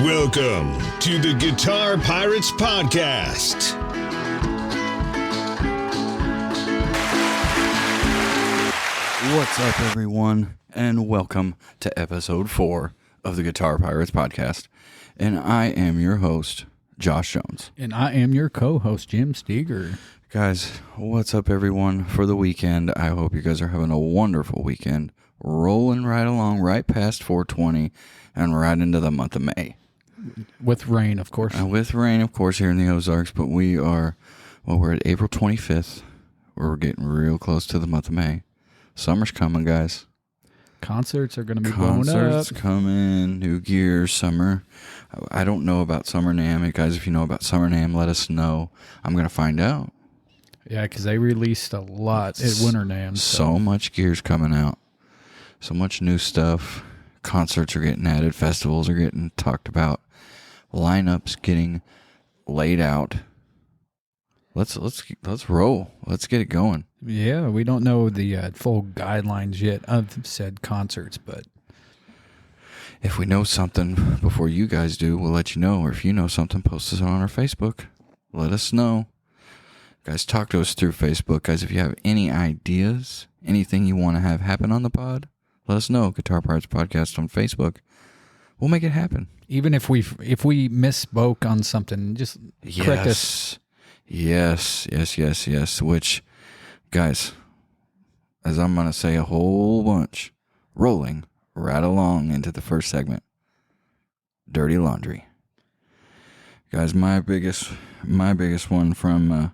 Welcome to the Guitar Pirates Podcast. What's up, everyone, and welcome to episode 4 of the Guitar Pirates Podcast. And I am your host, Josh Jones. And I am your co-host, Jim Steger. Guys, what's up, everyone, for the weekend? I hope you guys are having a wonderful weekend. Rolling right along, right past 420, and right into the month of May. With rain, of course. With rain, of course, here in the Ozarks, but we're at April 25th. We're getting real close to the month of May. Summer's coming, guys. Concerts are going to be blowing up. Concerts coming, new gear, summer. I don't know about Summer NAMM. Guys, if you know about Summer NAMM, let us know. I'm going to find out. Yeah, because they released a lot at Winter NAMM. So much gear's coming out. So much new stuff. Concerts are getting added. Festivals are getting talked about. Lineups getting laid out. Let's roll. Let's get it going. Yeah, we don't know the full guidelines yet of said concerts, but if we know something before you guys do, we'll let you know. Or if you know something, post it on our Facebook. Let us know. Guys, talk to us through Facebook. Guys, if you have any ideas, anything you want to have happen on the pod, let us know. Guitar Pirates Podcast on Facebook. We'll make it happen. Even if we misspoke on something, just correct us. Yes. Which, guys, as I'm going to say a whole bunch, rolling right along into the first segment, Dirty Laundry. Guys, my biggest one from the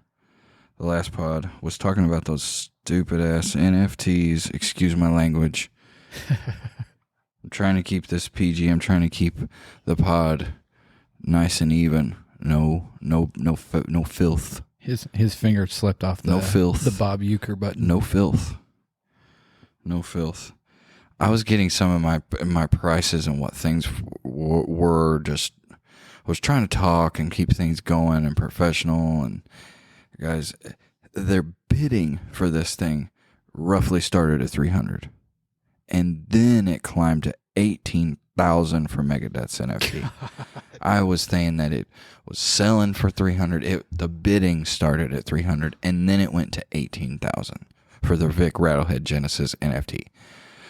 last pod was talking about those stupid-ass NFTs. Excuse my language. I'm trying to keep this PG. I'm trying to keep the pod nice and even. No filth. His finger slipped off no filth. The Bob Euchre button. No filth. I was getting some of my prices and what things were just. I was trying to talk and keep things going and professional. And guys, their bidding for this thing roughly started at $300, and then it climbed to $18,000 for Megadeth's NFT. I was saying that it was selling for $300. The bidding started at $300, and then it went to $18,000 for the Vic Rattlehead Genesis NFT.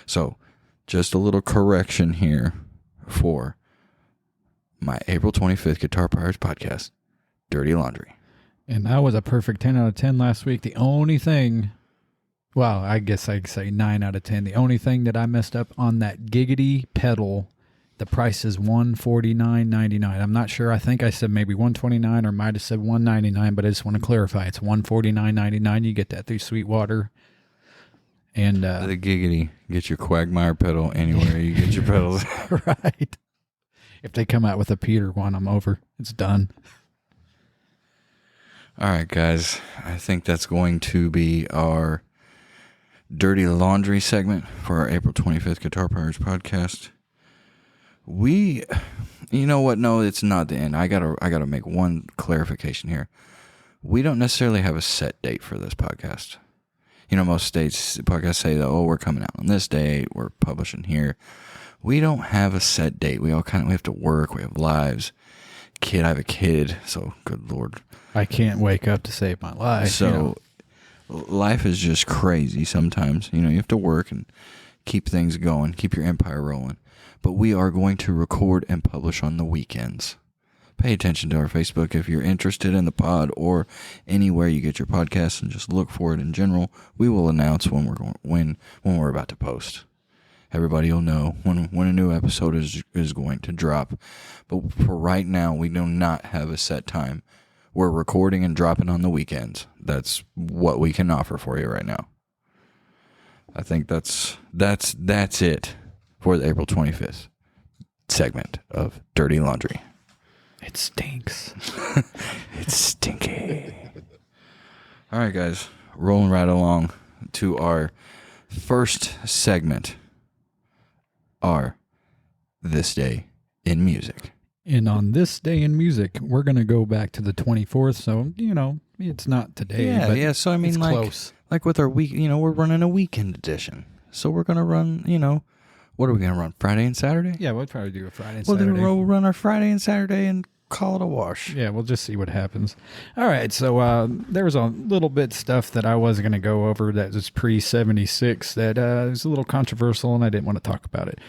So, just a little correction here for my April 25th Guitar Pirates Podcast, Dirty Laundry. And that was a perfect 10 out of 10 last week. The only thing, well, I guess I could say 9 out of 10. The only thing that I messed up on that Giggity pedal, the price is $149.99. I'm not sure. I think I said maybe $129 or might have said $199, but I just want to clarify. It's $149.99. You get that through Sweetwater. And the Giggity. Get your Quagmire pedal anywhere you get your pedals. Right. If they come out with a Peter one, I'm over. It's done. All right, guys. I think that's going to be our Dirty Laundry segment for our April 25th Guitar Pirates Podcast. You know what? No, it's not the end. I gotta make one clarification here. We don't necessarily have a set date for this podcast. You know, most podcasts say that, we're coming out on this date, we're publishing here. We don't have a set date. We have to work. We have lives. I have a kid, so good Lord. I can't wake up to save my life. So life is just crazy sometimes. You have to work and keep things going, keep your empire rolling. But we are going to record and publish on the weekends. Pay attention to our Facebook if you're interested in the pod or anywhere you get your podcasts, and just look for it in general. We will announce when we're about to post. Everybody will know when a new episode is going to drop. But for right now, we do not have a set time. We're recording and dropping on the weekends. That's what we can offer for you right now. I think that's it for the April 25th segment of Dirty Laundry. It stinks. It's stinky. All right, guys. Rolling right along to our first segment. This Day in Music. And on this day in music, we're going to go back to the 24th. So, it's not today. Yeah. So, I mean, close. Like with our week, we're running a weekend edition. So we're going to run, What are we going to run, Friday and Saturday? Yeah, we'll probably do a Friday and Well, Saturday. then we'll run our Friday and Saturday and call it a wash. Yeah, we'll just see what happens. All right, so there was a little bit stuff that I was going to go over that was pre-76 that was a little controversial, and I didn't want to talk about it.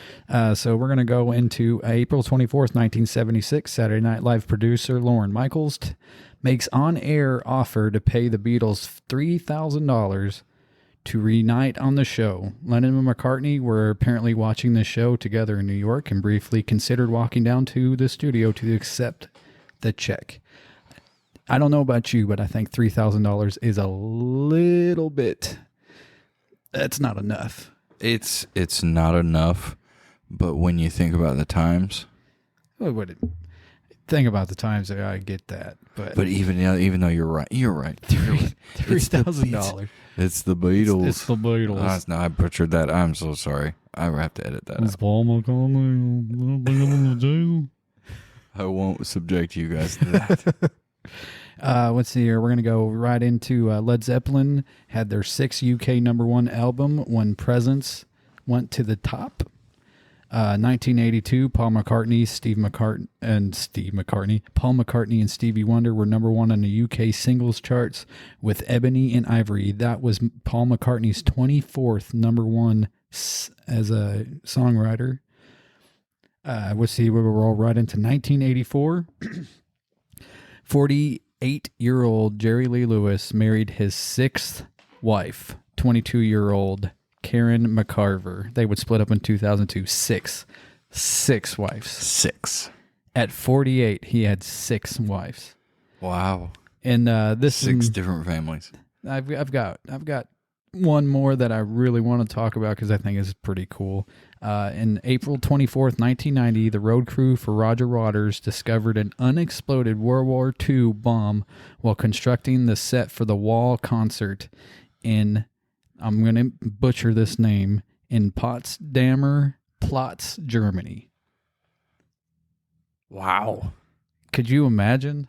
So we're going to go into April 24th, 1976. Saturday Night Live producer Lorne Michaels makes on-air offer to pay the Beatles $3,000 to reunite on the show. Lennon and McCartney were apparently watching the show together in New York and briefly considered walking down to the studio to accept the check. I don't know about you, but I think $3,000 is a little bit. That's not enough. It's not enough, but when you think about the times, Think about the times that I get that, but even though you're right, $3,000. It's the Beatles. It's the Beatles. No, I butchered that. I'm so sorry. I have to edit that out. Paul McCartney. I won't subject you guys to that. Let's see here. We're going to go right into Led Zeppelin. Had their 6th UK #1 album when Presence went to the top. 1982, Paul McCartney and Stevie Wonder were #1 on the UK singles charts with Ebony and Ivory. That was Paul McCartney's 24th #1 as a songwriter. Let's see, we'll roll right into 1984. 48-year-old Jerry Lee Lewis married his 6th wife, 22-year-old Karen McCarver. They would split up in 2002. Six wives. 6. At 48, he had 6 wives. Wow. And this 6 different families. I've got one more that I really want to talk about because I think it's pretty cool. In April 24th, 1990, the road crew for Roger Waters discovered an unexploded World War II bomb while constructing the set for the Wall concert in, I'm going to butcher this name, in Potsdamer Platz, Germany. Wow. Could you imagine?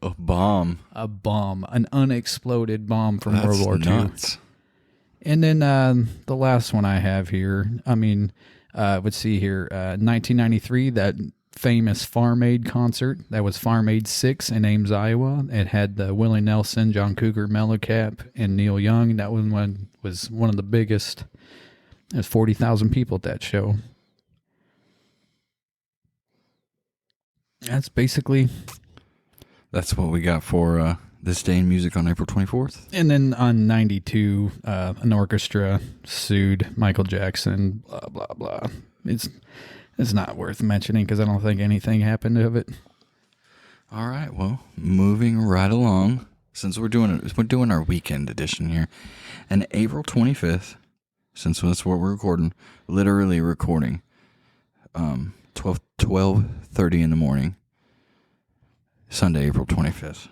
A bomb. An unexploded bomb from That's World War II. Nuts. And then the last one I have here, let's see here, 1993, that famous Farm Aid concert. That was Farm Aid 6 in Ames, Iowa. It had Willie Nelson, John Cougar Mellencamp, and Neil Young. That one was one of the biggest. There's 40,000 people at that show. That's what we got for this day in music on April 24th. And then on 92, an orchestra sued Michael Jackson, blah, blah, blah. It's not worth mentioning because I don't think anything happened of it. All right, well, moving right along, since we're doing our weekend edition here, and April 25th, since that's what we're recording, literally recording, 12:30 in the morning, Sunday, April 25th.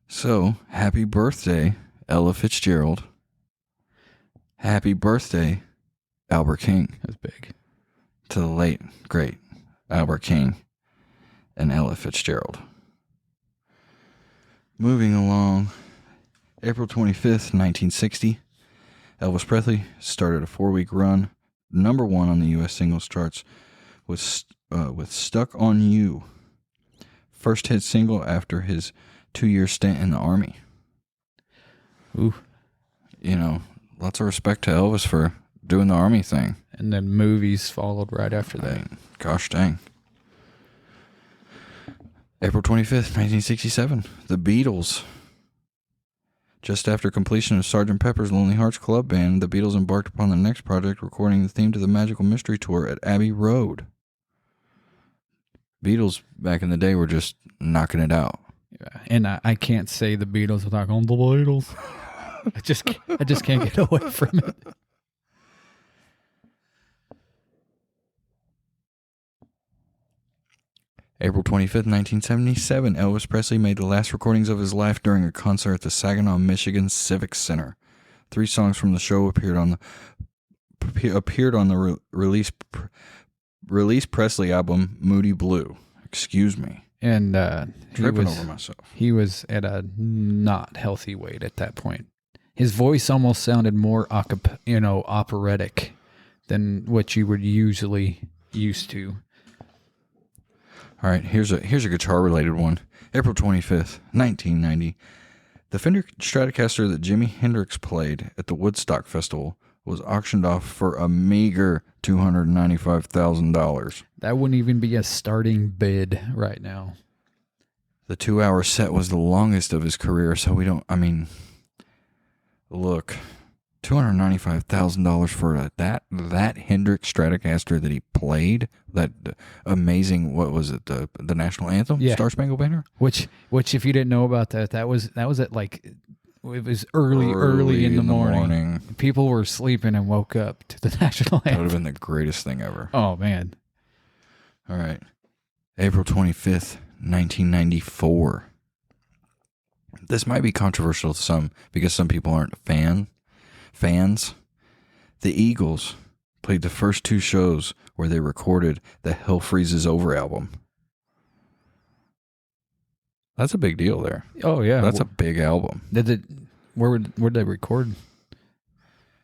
So, happy birthday, Ella Fitzgerald. Happy birthday, Albert King. That's big. To the late, great Albert King and Ella Fitzgerald. Moving along, April 25th, 1960, Elvis Presley started a 4-week run, #1 on the U.S. singles charts with Stuck on You, first hit single after his 2-year stint in the Army. Ooh. Lots of respect to Elvis for doing the Army thing. And then movies followed right after that. Gosh dang. April 25th, 1967, the Beatles. Just after completion of Sgt. Pepper's Lonely Hearts Club Band, the Beatles embarked upon the next project, recording the theme to the Magical Mystery Tour at Abbey Road. Beatles back in the day were just knocking it out. Yeah. And I can't say the Beatles without going, the Beatles. I just can't get away from it. April 25th, 1977, Elvis Presley made the last recordings of his life during a concert at the Saginaw, Michigan Civic Center. 3 songs from the show appeared on the release Presley album, Moody Blue. Excuse me. And tripping over myself. He was at a not healthy weight at that point. His voice almost sounded more operatic than what you would usually used to. All right, here's a guitar-related one. April 25th, 1990. The Fender Stratocaster that Jimi Hendrix played at the Woodstock Festival was auctioned off for a meager $295,000. That wouldn't even be a starting bid right now. The 2-hour set was the longest of his career, so look, $295,000 for that Hendrix Stratocaster that he played, that amazing, what was it, the national anthem, Yeah. Star Spangled Banner? Which if you didn't know about that was at like, it was early in the morning. People were sleeping and woke up to the national That anthem. would have been the greatest thing ever. Oh man. All right. April 25th, 1994. This might be controversial to some because some people aren't fans. The Eagles played the first 2 shows where they recorded the Hell Freezes Over album. That's a big deal there. Oh yeah. That's a big album. Where'd they record?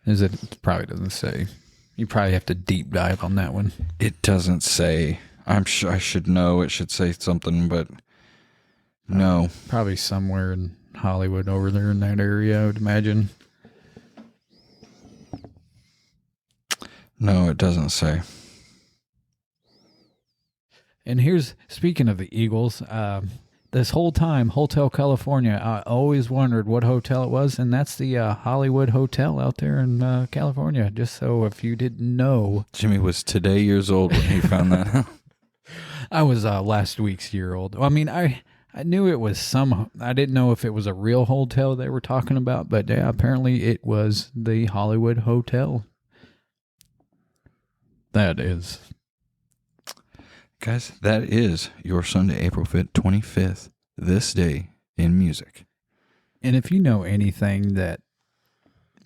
It probably doesn't say. You probably have to deep dive on that one. It doesn't say. I'm sure I should know. It should say something, but no. Probably somewhere in Hollywood over there in that area, I would imagine. No, it doesn't say. And speaking of the Eagles, this whole time, Hotel California, I always wondered what hotel it was, and that's the Hollywood Hotel out there in California, just so if you didn't know. Jimmy was today years old when he found that out. I was last week's year old. I mean, I knew it was I didn't know if it was a real hotel they were talking about, but yeah, apparently it was the Hollywood Hotel. That is. Guys, that is your Sunday, April 5th, 25th, this day in music. And if you know anything that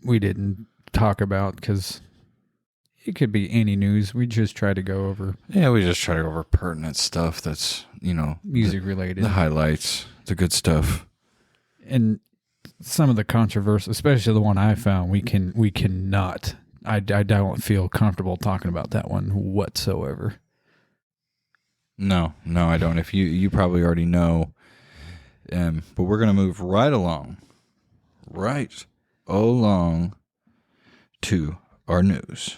we didn't talk about, because it could be any news, we just try to go over. Yeah, we just try to go over pertinent stuff that's, music related. The highlights, the good stuff. And some of the controversy, especially the one I found, we cannot. I don't feel comfortable talking about that one whatsoever. No, I don't. If you probably already know, but we're gonna move right along to our news,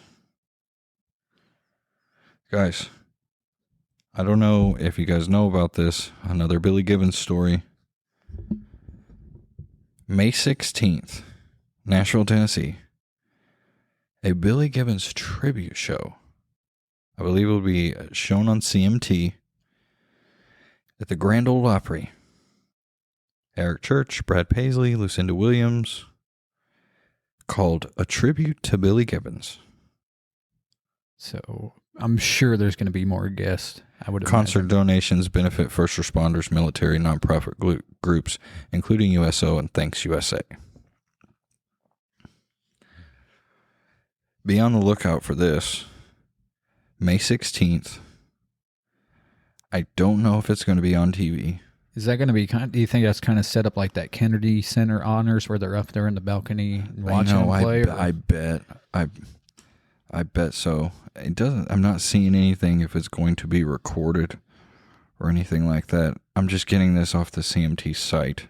guys. I don't know if you guys know about this. Another Billy Gibbons story. May 16th, Nashville, Tennessee. A Billy Gibbons tribute show. I believe it will be shown on CMT at the Grand Ole Opry. Eric Church, Brad Paisley, Lucinda Williams, called A Tribute to Billy Gibbons. So I'm sure there's going to be more guests. I would Concert imagine. donations benefit first responders, military, nonprofit groups, including USO and Thanks USA. Be on the lookout for this. May 16th. I don't know if it's going to be on TV. Is that going to be do you think that's kind of set up like that Kennedy Center honors where they're up there in the balcony and watching them play? I bet so. It doesn't. I'm not seeing anything if it's going to be recorded or anything like that. I'm just getting this off the CMT site.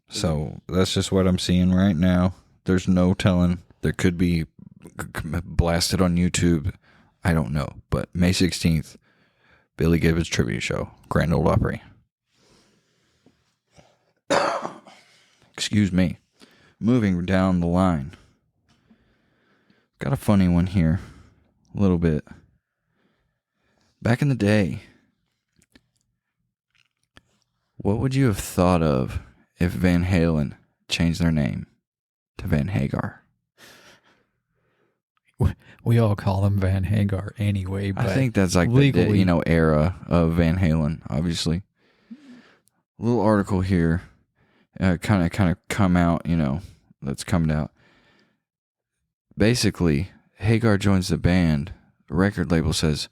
So that's just what I'm seeing right now. There's no telling. There could be blasted on YouTube. I don't know. But May 16th, Billy Gibbons tribute show, Grand Ole Opry. Excuse me. Moving down the line. Got a funny one here. A little bit. Back in the day, what would you have thought of if Van Halen changed their name to Van Hagar? We all call them Van Hagar anyway. But I think that's like legally, the era of Van Halen, obviously. A little article here, kind of come out, that's coming out. Basically, Hagar joins the band. The record label says,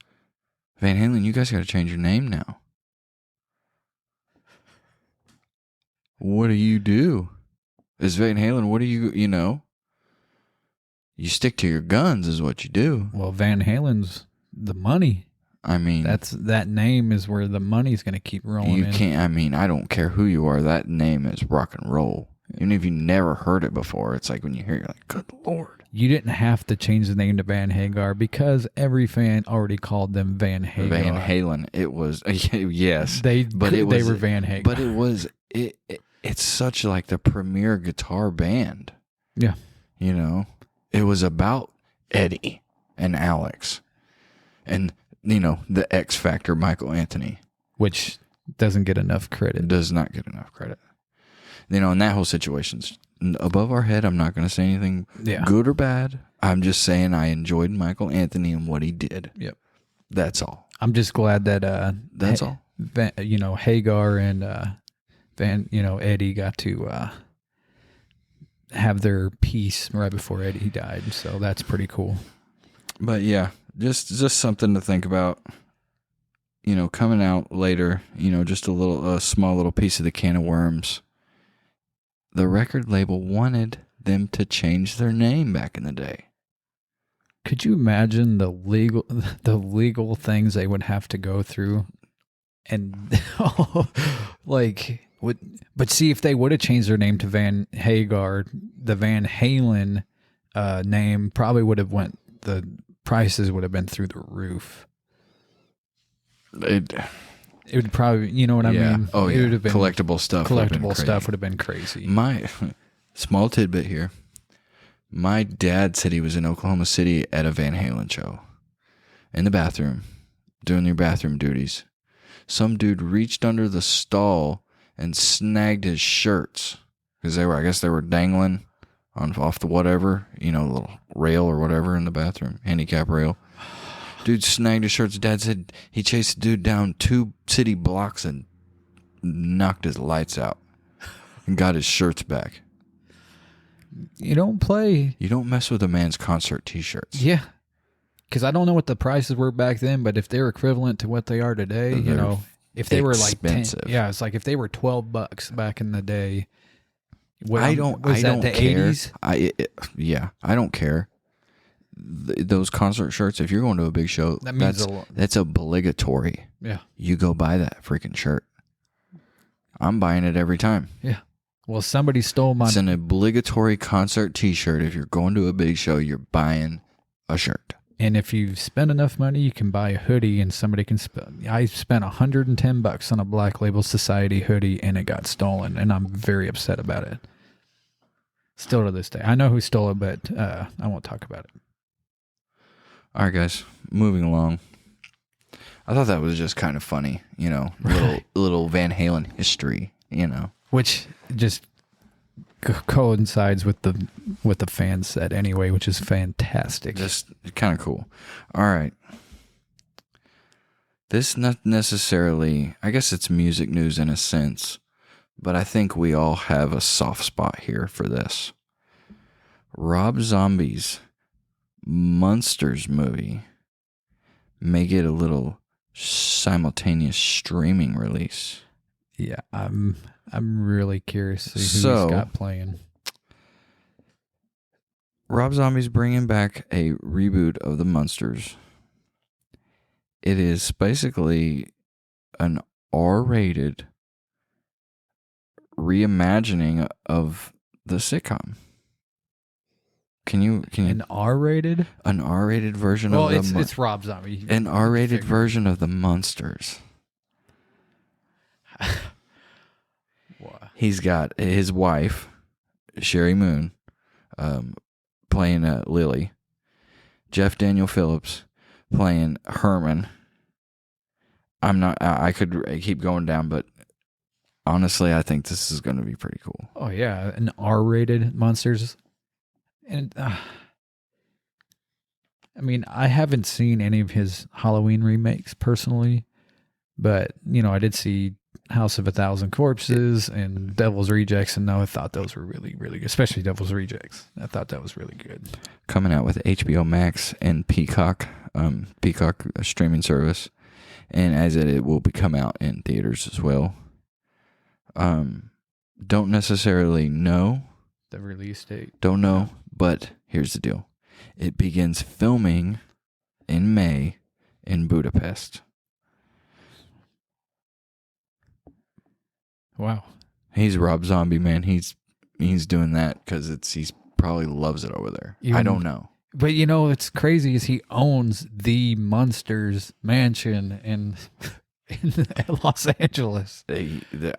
Van Halen, you guys got to change your name now. What do you do? Is Van Halen, what do you You stick to your guns is what you do. Well, Van Halen's the money. I mean, That name is where the money's going to keep rolling. You can't. I mean, I don't care who you are. That name is rock and roll. Even if you never heard it before, it's like when you hear it, you're like, good Lord. You didn't have to change the name to Van Hagar because every fan already called them Van Hagar. Van Halen. It was yes, they were Van Hagar. But it's such like the premier guitar band. Yeah, you know, it was about Eddie and Alex, and the X Factor Michael Anthony, which doesn't get enough credit. Does not get enough credit. And that whole situation's above our head. I'm not going to say anything good or bad. I'm just saying I enjoyed Michael Anthony and what he did. Yep. That's all. I'm just glad that that's all. Hagar and Eddie got to have their peace right before Eddie died. So that's pretty cool. But yeah, just something to think about. Coming out later, just a small little piece of the can of worms. The record label wanted them to change their name back in the day. Could you imagine the legal things they would have to go through? And but see, if they would have changed their name to Van Hagar, the Van Halen name probably would have the prices would have been through the roof. It would probably, you know what I mean? Oh, it yeah. would have been Collectible stuff would have been crazy. My small tidbit here. My dad said he was in Oklahoma City at a Van Halen show. In the bathroom, doing their bathroom duties. Some dude reached under the stall and snagged his shirts. Because I guess they were dangling off the whatever, little rail or whatever in the bathroom. Handicap rail. Dude snagged his shirts. Dad said he chased the dude down 2 city blocks and knocked his lights out and got his shirts back. You don't mess with a man's concert t-shirts. Yeah. Because I don't know what the prices were back then, but if they're equivalent to what they are today, if they were like expensive. it's like if they were $12 back in the day. I don't care. 80s? I don't care. Those concert shirts, if you're going to a big show, that's obligatory. Yeah. You go buy that freaking shirt. I'm buying it every time. Yeah. Well, somebody stole my... It's an obligatory concert t-shirt. If you're going to a big show, you're buying a shirt. And if you spend enough money, you can buy a hoodie and somebody can spend... I spent $110 on a Black Label Society hoodie and it got stolen, and I'm very upset about it. Still to this day. I know who stole it, but I won't talk about it. All right, guys, moving along. I thought that was just kind of funny, little Van Halen history, Which just coincides with the fan set anyway, which is fantastic. Just kind of cool. All right. This not necessarily, I guess it's music news in a sense, but I think we all have a soft spot here for this. Rob Zombie's Monsters movie may get a little simultaneous streaming release. Yeah, I'm really curious to see who he's got playing. Rob Zombie's bringing back a reboot of the Monsters. It is basically an R-rated reimagining of the sitcom. Can you an R-rated? An R-rated version of the... Well, it's Rob Zombie. An R-rated version of the Monsters. He's got his wife, Sherry Moon, playing Lily. Jeff Daniel Phillips playing Herman. I could keep going down, but honestly, I think this is going to be pretty cool. Oh, yeah. An R-rated Monsters. And I haven't seen any of his Halloween remakes personally, but I did see House of a Thousand Corpses and Devil's Rejects, and I thought those were really, really good, especially Devil's Rejects. I thought that was really good. Coming out with HBO Max and Peacock streaming service, and as it will come out in theaters as well. Don't necessarily know the release date. Don't know, but here's the deal. It begins filming in May in Budapest. Wow. He's Rob Zombie, man. He's doing that because he's probably loves it over there. I don't know. But you know, it's crazy is he owns the Munsters mansion in Los Angeles.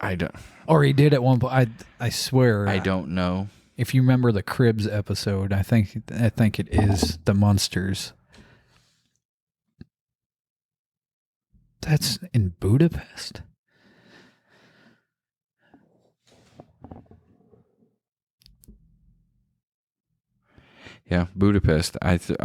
I don't. Or he did at one point. I swear. I don't know. If you remember the Cribs episode, I think it is the Munsters. That's in Budapest. Yeah, Budapest. I think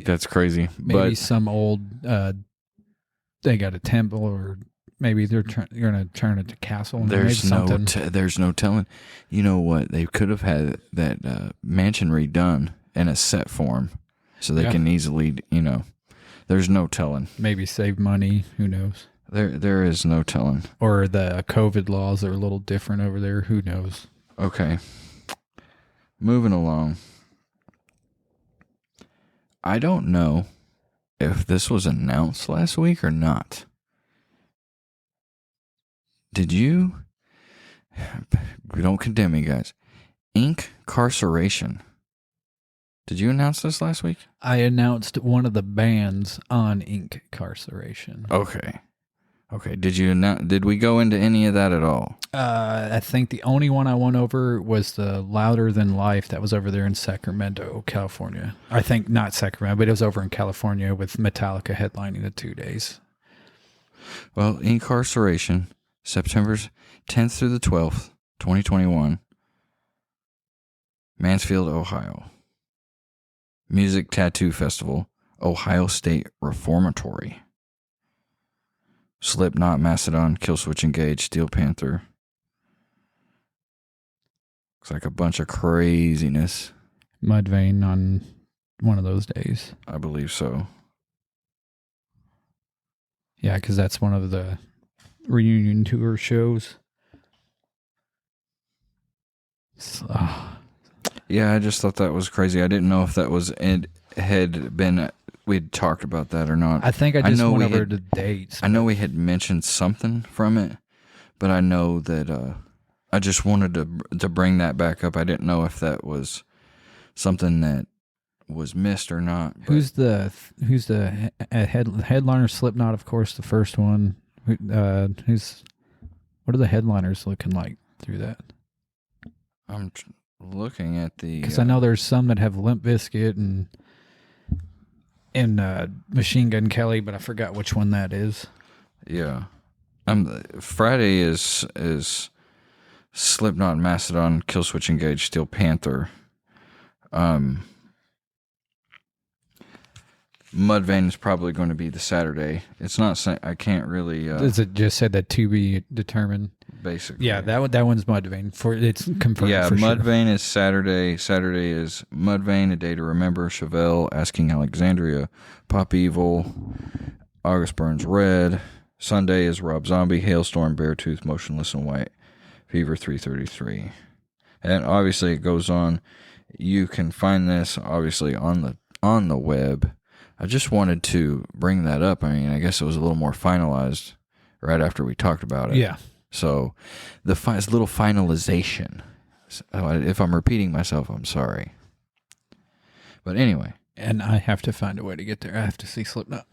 that's crazy. Maybe but some old they got a temple, or maybe they're going to turn it to castle. There's no telling. You know what? They could have had that mansion redone in a set form, so they can easily. There's no telling. Maybe save money. Who knows? There is no telling. Or the COVID laws are a little different over there. Who knows? Okay. Moving along. I don't know if this was announced last week or not. Did you? Don't condemn me, guys. Incarceration. Did you announce this last week? I announced one of the bands on Incarceration. Okay. Did we go into any of that at all? I think the only one I went over was the Louder Than Life that was over there in Sacramento, California. I think not Sacramento, but it was over in California with Metallica headlining the 2 days. Well, Incarceration, September 10th through the 12th, 2021, Mansfield, Ohio. Music Tattoo Festival, Ohio State Reformatory. Slipknot, Mastodon, Killswitch Engage, Steel Panther. Looks like a bunch of craziness. Mudvayne on one of those days. I believe so. Yeah, because that's one of the reunion tour shows. Yeah, I just thought that was crazy. I didn't know if that was had been we'd talked about that or not. I think I just went over the dates. I know we had mentioned something from it, but I know that I just wanted to bring that back up. I didn't know if that was something that was missed or not. Who's the headliner? Slipknot, of course, the first one. What are the headliners looking like through that? I'm looking at the because I know there's some that have Limp Bizkit and Machine Gun Kelly, but I forgot which one that is. Yeah, Friday is Slipknot, Mastodon, Killswitch Engage, Steel Panther. Mudvayne is probably going to be the Saturday. It's not. I can't really. Does it just said that to be determined? Basically, yeah. That one's Mudvayne. It's confirmed. Yeah, for Mudvayne sure. is Saturday. Saturday is Mudvayne, A Day to Remember, Chevelle, Asking Alexandria, Pop Evil, August Burns Red. Sunday is Rob Zombie, Hailstorm, Beartooth, Motionless in White, Fever 333, and obviously it goes on. You can find this obviously on the web. I just wanted to bring that up. I mean, I guess it was a little more finalized right after we talked about it. Yeah. So the little finalization. If I'm repeating myself, I'm sorry. But anyway. And I have to find a way to get there. I have to see Slipknot.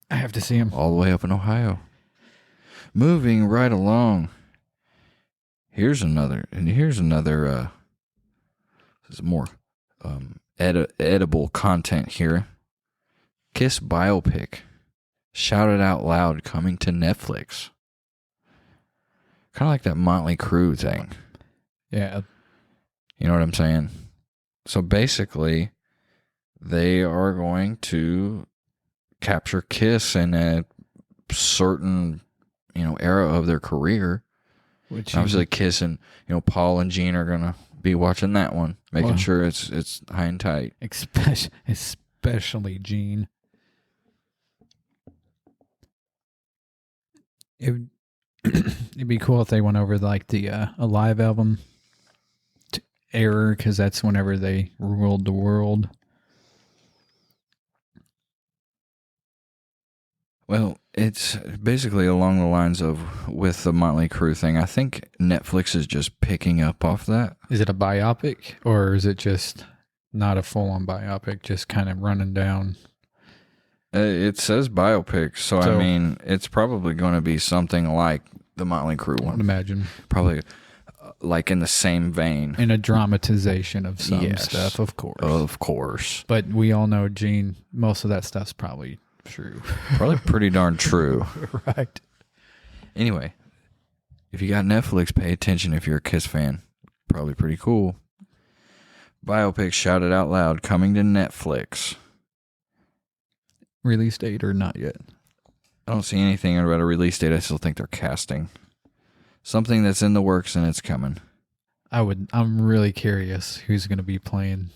I have to see him. All the way up in Ohio. Moving right along. Here's another. This is more edible content here. Kiss biopic. Shout It Out Loud coming to Netflix. Kind of like that Motley Crue thing. Yeah. You know what I'm saying? So basically, they are going to capture Kiss in a certain, era of their career. Which obviously Kiss and, Paul and Gene are going to be watching that one, making sure it's high and tight. Especially Gene. It'd be cool if they went over like the a live album era because that's whenever they ruled the world. Well, it's basically along the lines of with the Motley Crue thing. I think Netflix is just picking up off that. Is it a biopic or is it just not a full-on biopic, just kind of running down? It says biopic, so I mean, it's probably going to be something like the Motley Crue one. I would imagine. Probably like in the same vein. In a dramatization of some Yes, stuff, of course. Of course. But we all know, Gene, most of that stuff's probably true. Probably pretty darn true. Right. Anyway, if you got Netflix, pay attention if you're a Kiss fan. Probably pretty cool. Biopic shouted out loud, coming to Netflix. Release date or not yet? I don't see anything about a release date. I still think they're casting. Something that's in the works and it's coming. I'm really curious who's going to be playing.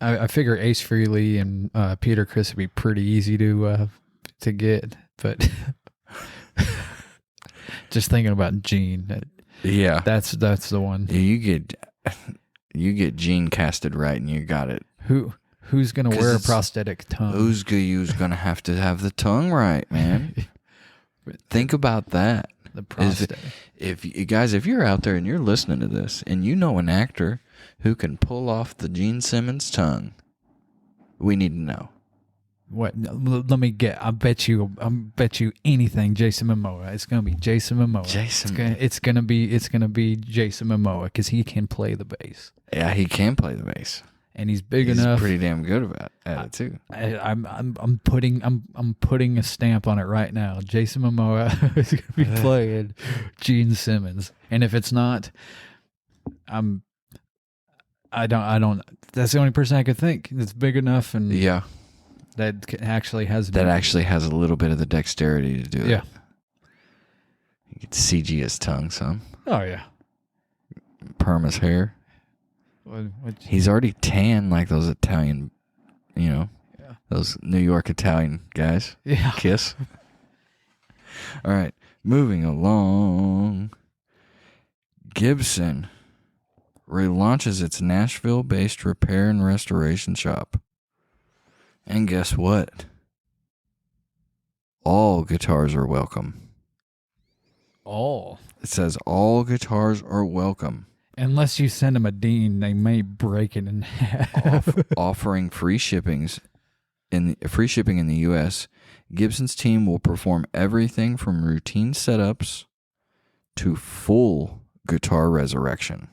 I figure Ace Frehley and Peter Criss would be pretty easy to get, but just thinking about Gene, Yeah, that's the one. you get Gene casted right, and you got it. Who's gonna wear a prosthetic tongue? Who's gonna have to have the tongue right, man? Think about that. The prosthetic. If you're out there and you're listening to this, and you know an actor who can pull off the Gene Simmons tongue, we need to know. What? Let me get. I bet you anything. Jason Momoa. It's gonna be Jason Momoa. It's gonna be Jason Momoa because he can play the bass. Yeah, he can play the bass, and he's big enough. He's pretty damn good at it too. I'm putting a stamp on it right now. Jason Momoa is gonna be playing Gene Simmons, and if it's not, I don't. That's the only person I could think that's big enough and that actually has a little bit of the dexterity to do it. Yeah, you could CG his tongue some. Oh yeah, perm his hair. He's already tan like those Italian, those New York Italian guys. Yeah, Kiss. All right, moving along. Gibson relaunches its Nashville-based repair and restoration shop. And guess what? All guitars are welcome. All. It says all guitars are welcome. Unless you send them a Dean, they may break it in half. Offering free shipping in the U.S., Gibson's team will perform everything from routine setups to full guitar resurrection.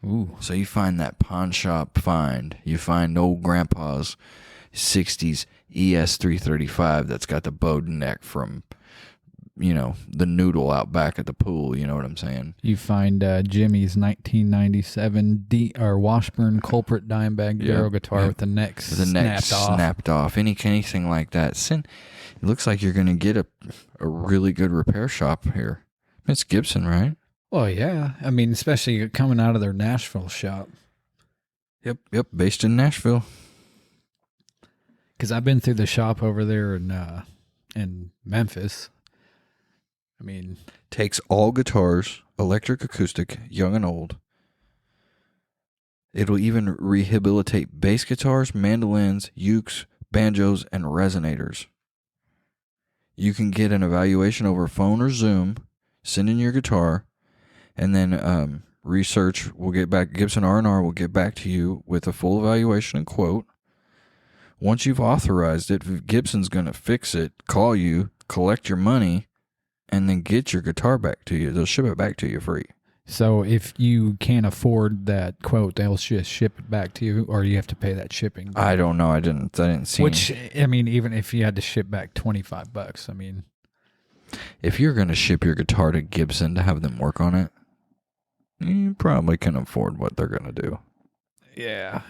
Ooh. So you find that pawn shop find. You find old grandpa's 60s ES335 that's got the Bowden neck from, the noodle out back at the pool. You know what I'm saying? You find Jimmy's 1997 Washburn Culprit Dimebag barrel guitar with the neck snapped off. Anything like that. It looks like you're going to get a really good repair shop here. It's Gibson, right? Well, yeah. I mean, especially coming out of their Nashville shop. Yep. Based in Nashville. Because I've been through the shop over there in Memphis. I mean, takes all guitars, electric, acoustic, young and old. It'll even rehabilitate bass guitars, mandolins, ukes, banjos, and resonators. You can get an evaluation over phone or Zoom, send in your guitar, and then research will get back. Gibson R&R will get back to you with a full evaluation and quote. Once you've authorized it, Gibson's going to fix it, call you, collect your money, and then get your guitar back to you. They'll ship it back to you free. So if you can't afford that quote, they'll just ship it back to you, or you have to pay that shipping. I don't know. I didn't see. Which, I mean, even if you had to ship back $25, I mean, if you're going to ship your guitar to Gibson to have them work on it, you probably can afford what they're going to do. Yeah.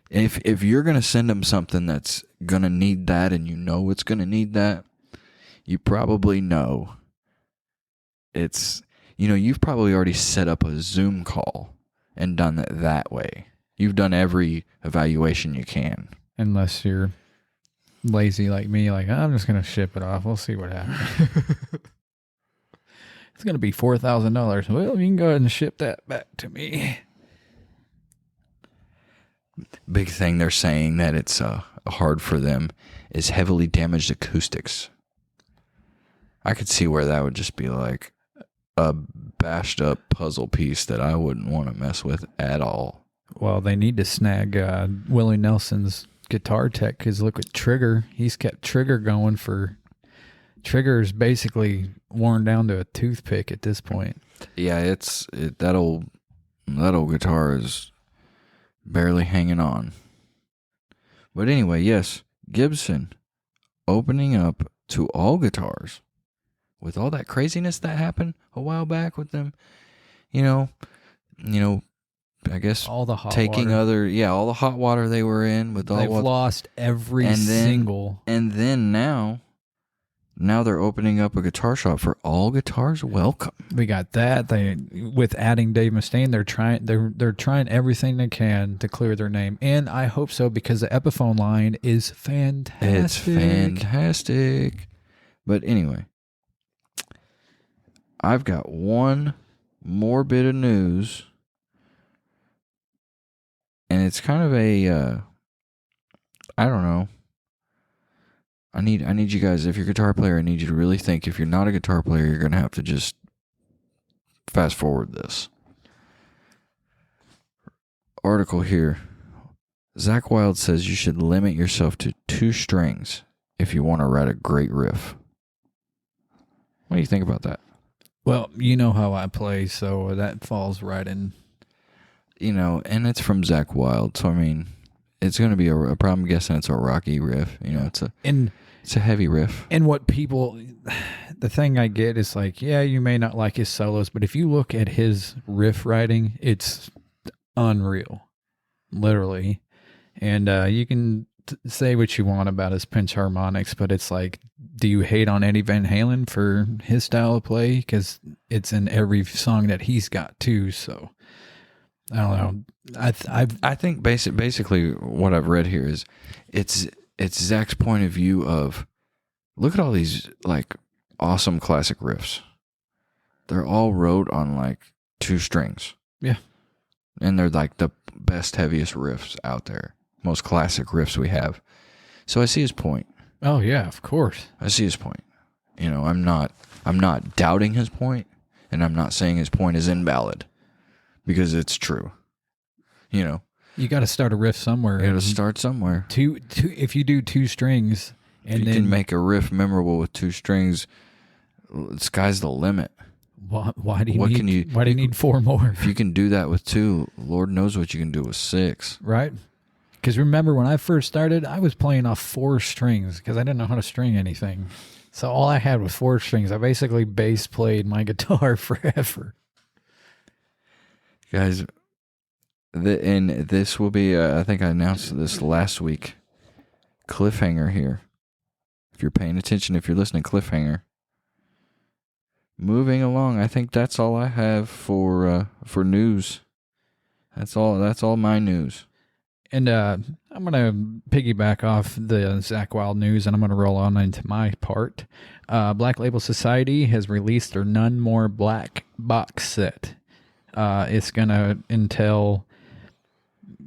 If you're going to send them something that's going to need that, and you know it's going to need that, you probably know it's, you've probably already set up a Zoom call and done it that way. You've done every evaluation you can. Unless you're lazy like me, like, I'm just going to ship it off. We'll see what happens. It's going to be $4,000. Well, you can go ahead and ship that back to me. big thing they're saying that it's hard for them is heavily damaged acoustics. I could see where that would just be like a bashed up puzzle piece that I wouldn't want to mess with at all. Well, they need to snag Willie Nelson's guitar tech, because look at Trigger. He's kept Trigger going for... Trigger's basically worn down to a toothpick at this point. Yeah, that old guitar is barely hanging on. But anyway, yes, Gibson opening up to all guitars with all that craziness that happened a while back with them. I guess all the hot taking water. all the hot water they were in with all. They've lost every single. And then now they're opening up a guitar shop for all guitars. Welcome. We got that. With adding Dave Mustaine, they're trying everything they can to clear their name, and I hope so, because the Epiphone line is fantastic. It's fantastic. But anyway, I've got one more bit of news, and it's kind of a I don't know. I need you guys, if you're a guitar player, I need you to really think. If you're not a guitar player, you're going to have to just fast forward this. Article here. Zakk Wylde says you should limit yourself to 2 strings if you want to write a great riff. What do you think about that? Well, you know how I play, so that falls right in. And it's from Zakk Wylde, so I mean... It's going to be a problem. I'm guessing it's a rocky riff. It's a heavy riff. And what the thing I get is like, yeah, you may not like his solos, but if you look at his riff writing, it's unreal, literally. And you can say what you want about his pinch harmonics, but it's like, do you hate on Eddie Van Halen for his style of play? Because it's in every song that he's got too. So I don't know. I think basically what I've read here is it's Zakk's point of view of, look at all these like awesome classic riffs. They're all wrote on like 2 strings. Yeah. And they're like the best, heaviest riffs out there. Most classic riffs we have. So I see his point. Oh yeah, of course. I see his point. I'm not doubting his point, and I'm not saying his point is invalid, because it's true. You got to start a riff somewhere. You got to start somewhere. Two. If you do 2 strings, and you can make a riff memorable with 2 strings, the sky's the limit. Why do you need 4 more? If you can do that with 2, Lord knows what you can do with 6. Right? Because remember, when I first started, I was playing off 4 strings because I didn't know how to string anything. So all I had was 4 strings. I basically bass played my guitar forever. Guys, and this will be, I think I announced this last week, cliffhanger here. If you're paying attention, if you're listening, cliffhanger. Moving along, I think that's all I have for news. That's all my news. And I'm going to piggyback off the Zakk Wylde news, and I'm going to roll on into my part. Black Label Society has released their None More Black box set. It's going to entail...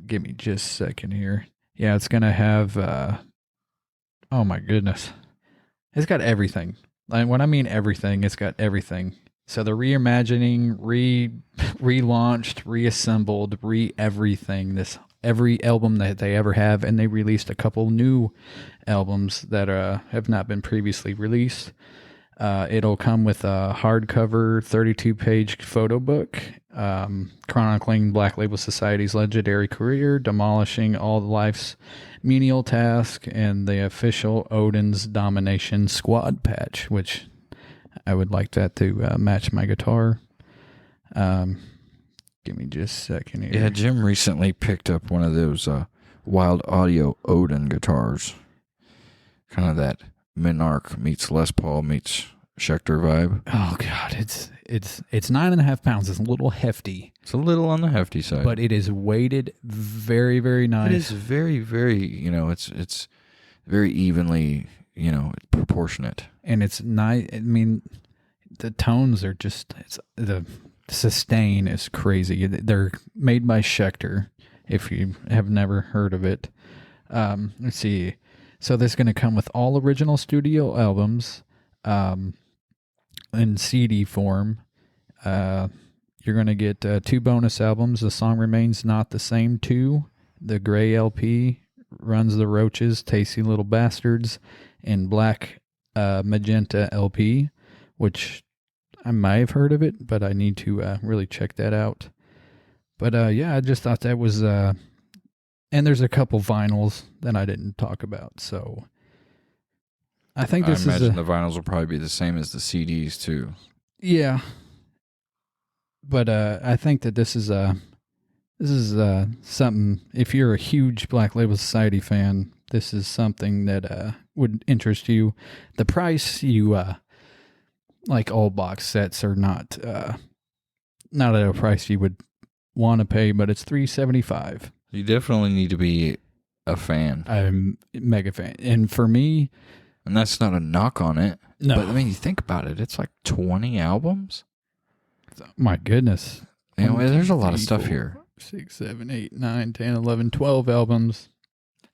Give me just a second here. Yeah, it's going to have... oh, my goodness. It's got everything. Like, when I mean everything, it's got everything. So they're reimagining, relaunched, reassembled, everything. Every album that they ever have, and they released a couple new albums that have not been previously released. It'll come with a hardcover 32-page photo book chronicling Black Label Society's legendary career, demolishing all the life's menial tasks, and the official Odin's Domination Squad patch, which I would like that to match my guitar. Give me just a second here. Yeah, Jim recently picked up one of those Wild Audio Odin guitars. Kind of that Minark meets Les Paul meets Schecter vibe. Oh God, it's 9.5 pounds. It's a little hefty. It's a little on the hefty side, but it is weighted very, very nice. It is very, very. It's very evenly, proportionate, and it's nice. I mean, the tones are just the sustain is crazy. They're made by Schecter, if you have never heard of it. Let's see. So this is going to come with all original studio albums in CD form. You're going to get 2 bonus albums. The Song Remains Not the Same 2, the Gray LP, Runs the Roaches, Tasty Little Bastards, and Black Magenta LP, which I might have heard of it, but I need to really check that out. But yeah, I just thought that was... and there's a couple vinyls that I didn't talk about, so... I think this I imagine the vinyls will probably be the same as the CDs, too. Yeah. But I think that this is something, if you're a huge Black Label Society fan, this is something that would interest you. The price, like all box sets, are not at a price you would want to pay, but it's $375. You definitely need to be a fan. I'm a mega fan. And for me... And that's not a knock on it. No. But, I mean, you think about it. It's like 20 albums? My goodness. Anyway, there's a lot of stuff here. 6, 7, 8, 9, 10, 11, 12 albums.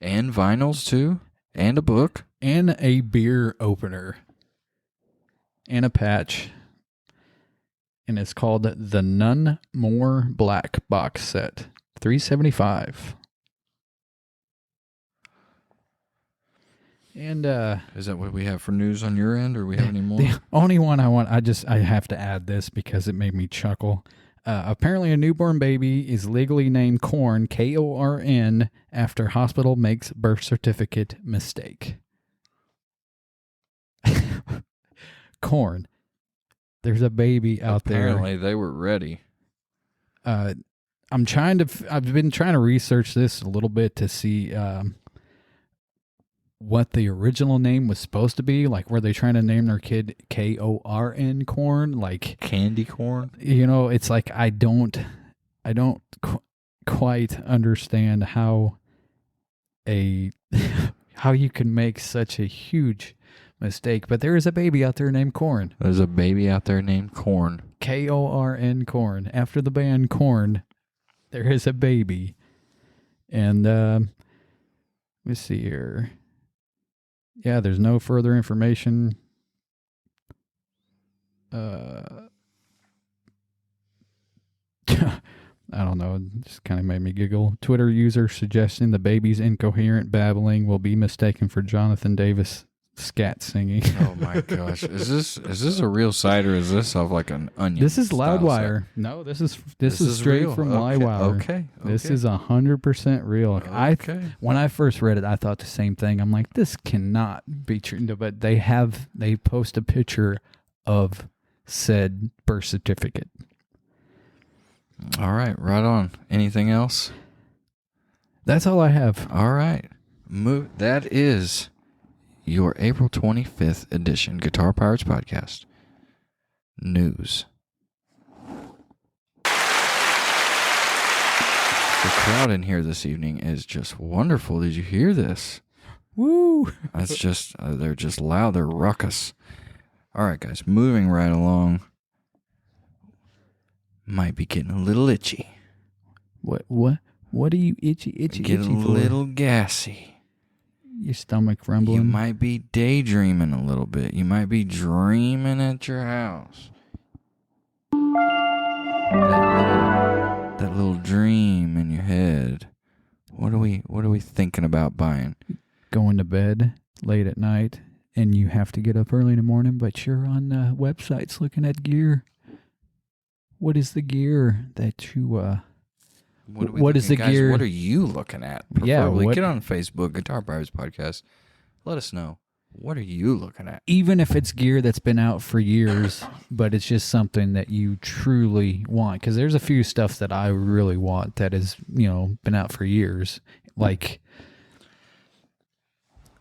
And vinyls, too. And a book. And a beer opener. And a patch. And it's called the None More Black box set. $375. And is that what we have for news on your end, or do we have any more? The only one I have to add this because it made me chuckle. Apparently a newborn baby is legally named Korn, Korn, after hospital makes birth certificate mistake. Korn. There's a baby out there. Apparently they were ready. I've been trying to research this a little bit to see what the original name was supposed to be. Like, were they trying to name their kid Korn, corn, like candy corn? It's like I don't quite understand how how you can make such a huge mistake. But there is a baby out there named Korn. There's a baby out there named Korn. Korn, Korn. After the band Korn, there is a baby. And let's see here. Yeah, there's no further information. I don't know. It just kind of made me giggle. Twitter user suggesting the baby's incoherent babbling will be mistaken for Jonathan Davis scat singing. Oh my gosh. Is this a real site, or is this of like an Onion? This is Loudwire. No, this is straight real? from Okay. Loudwire. Okay. This is 100% real. Okay. When I first read it, I thought the same thing. I'm like, this cannot be true. But they post a picture of said birth certificate. All right, right on. Anything else? That's all I have. All right. That is your April 25th edition Guitar Pirates Podcast news. The crowd in here this evening is just wonderful. Did you hear this? Woo! That's just, they're just loud. They're ruckus. All right, guys, moving right along. Might be getting a little itchy. What are you itchy Get a for? little gassy. Your stomach rumbling. You might be daydreaming a little bit. You might be dreaming at your house. That little dream in your head. What are we thinking about buying? Going to bed late at night, and you have to get up early in the morning, but you're on websites looking at gear. What is the gear that you what is the guys, gear? What are you looking at? Preferably get on Facebook, Guitar Pirates Podcast. Let us know. What are you looking at? Even if it's gear that's been out for years, but it's just something that you truly want. Because there's a few stuff that I really want that has, been out for years. Like,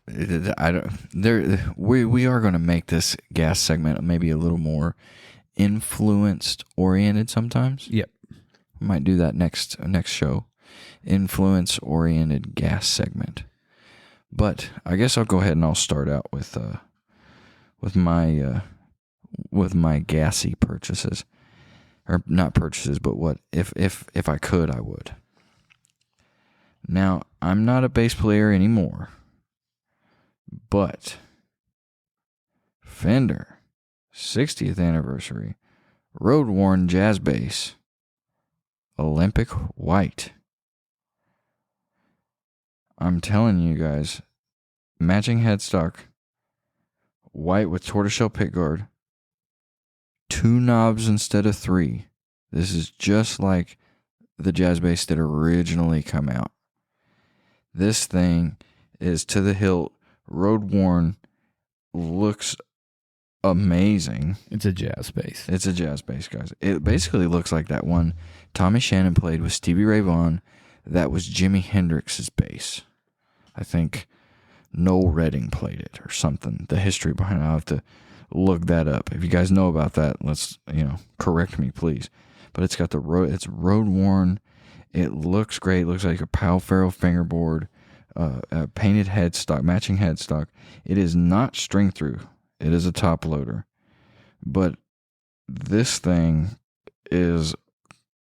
we are going to make this gas segment maybe a little more influenced oriented sometimes. Yep. We might do that next show. Influence oriented gas segment. But I guess I'll go ahead and I'll start out with my gassy purchases. Or not purchases, but what if I could, I would. Now, I'm not a bass player anymore, but Fender 60th anniversary road worn jazz bass, Olympic white. I'm telling you guys, matching headstock, white with tortoiseshell pickguard, 2 knobs instead of 3. This is just like the jazz bass that originally come out. This thing is to the hilt, road worn, looks amazing. It's a jazz bass. It's a jazz bass, guys. It basically looks like that one Tommy Shannon played with Stevie Ray Vaughan. That was Jimi Hendrix's bass. I think Noel Redding played it or something. The history behind it, I'll have to look that up. If you guys know about that, let's, correct me, please. But it's got it's road worn. It looks great. It looks like a Powell Ferrell fingerboard, a painted headstock, matching headstock. It is not string through. It is a top loader. But this thing is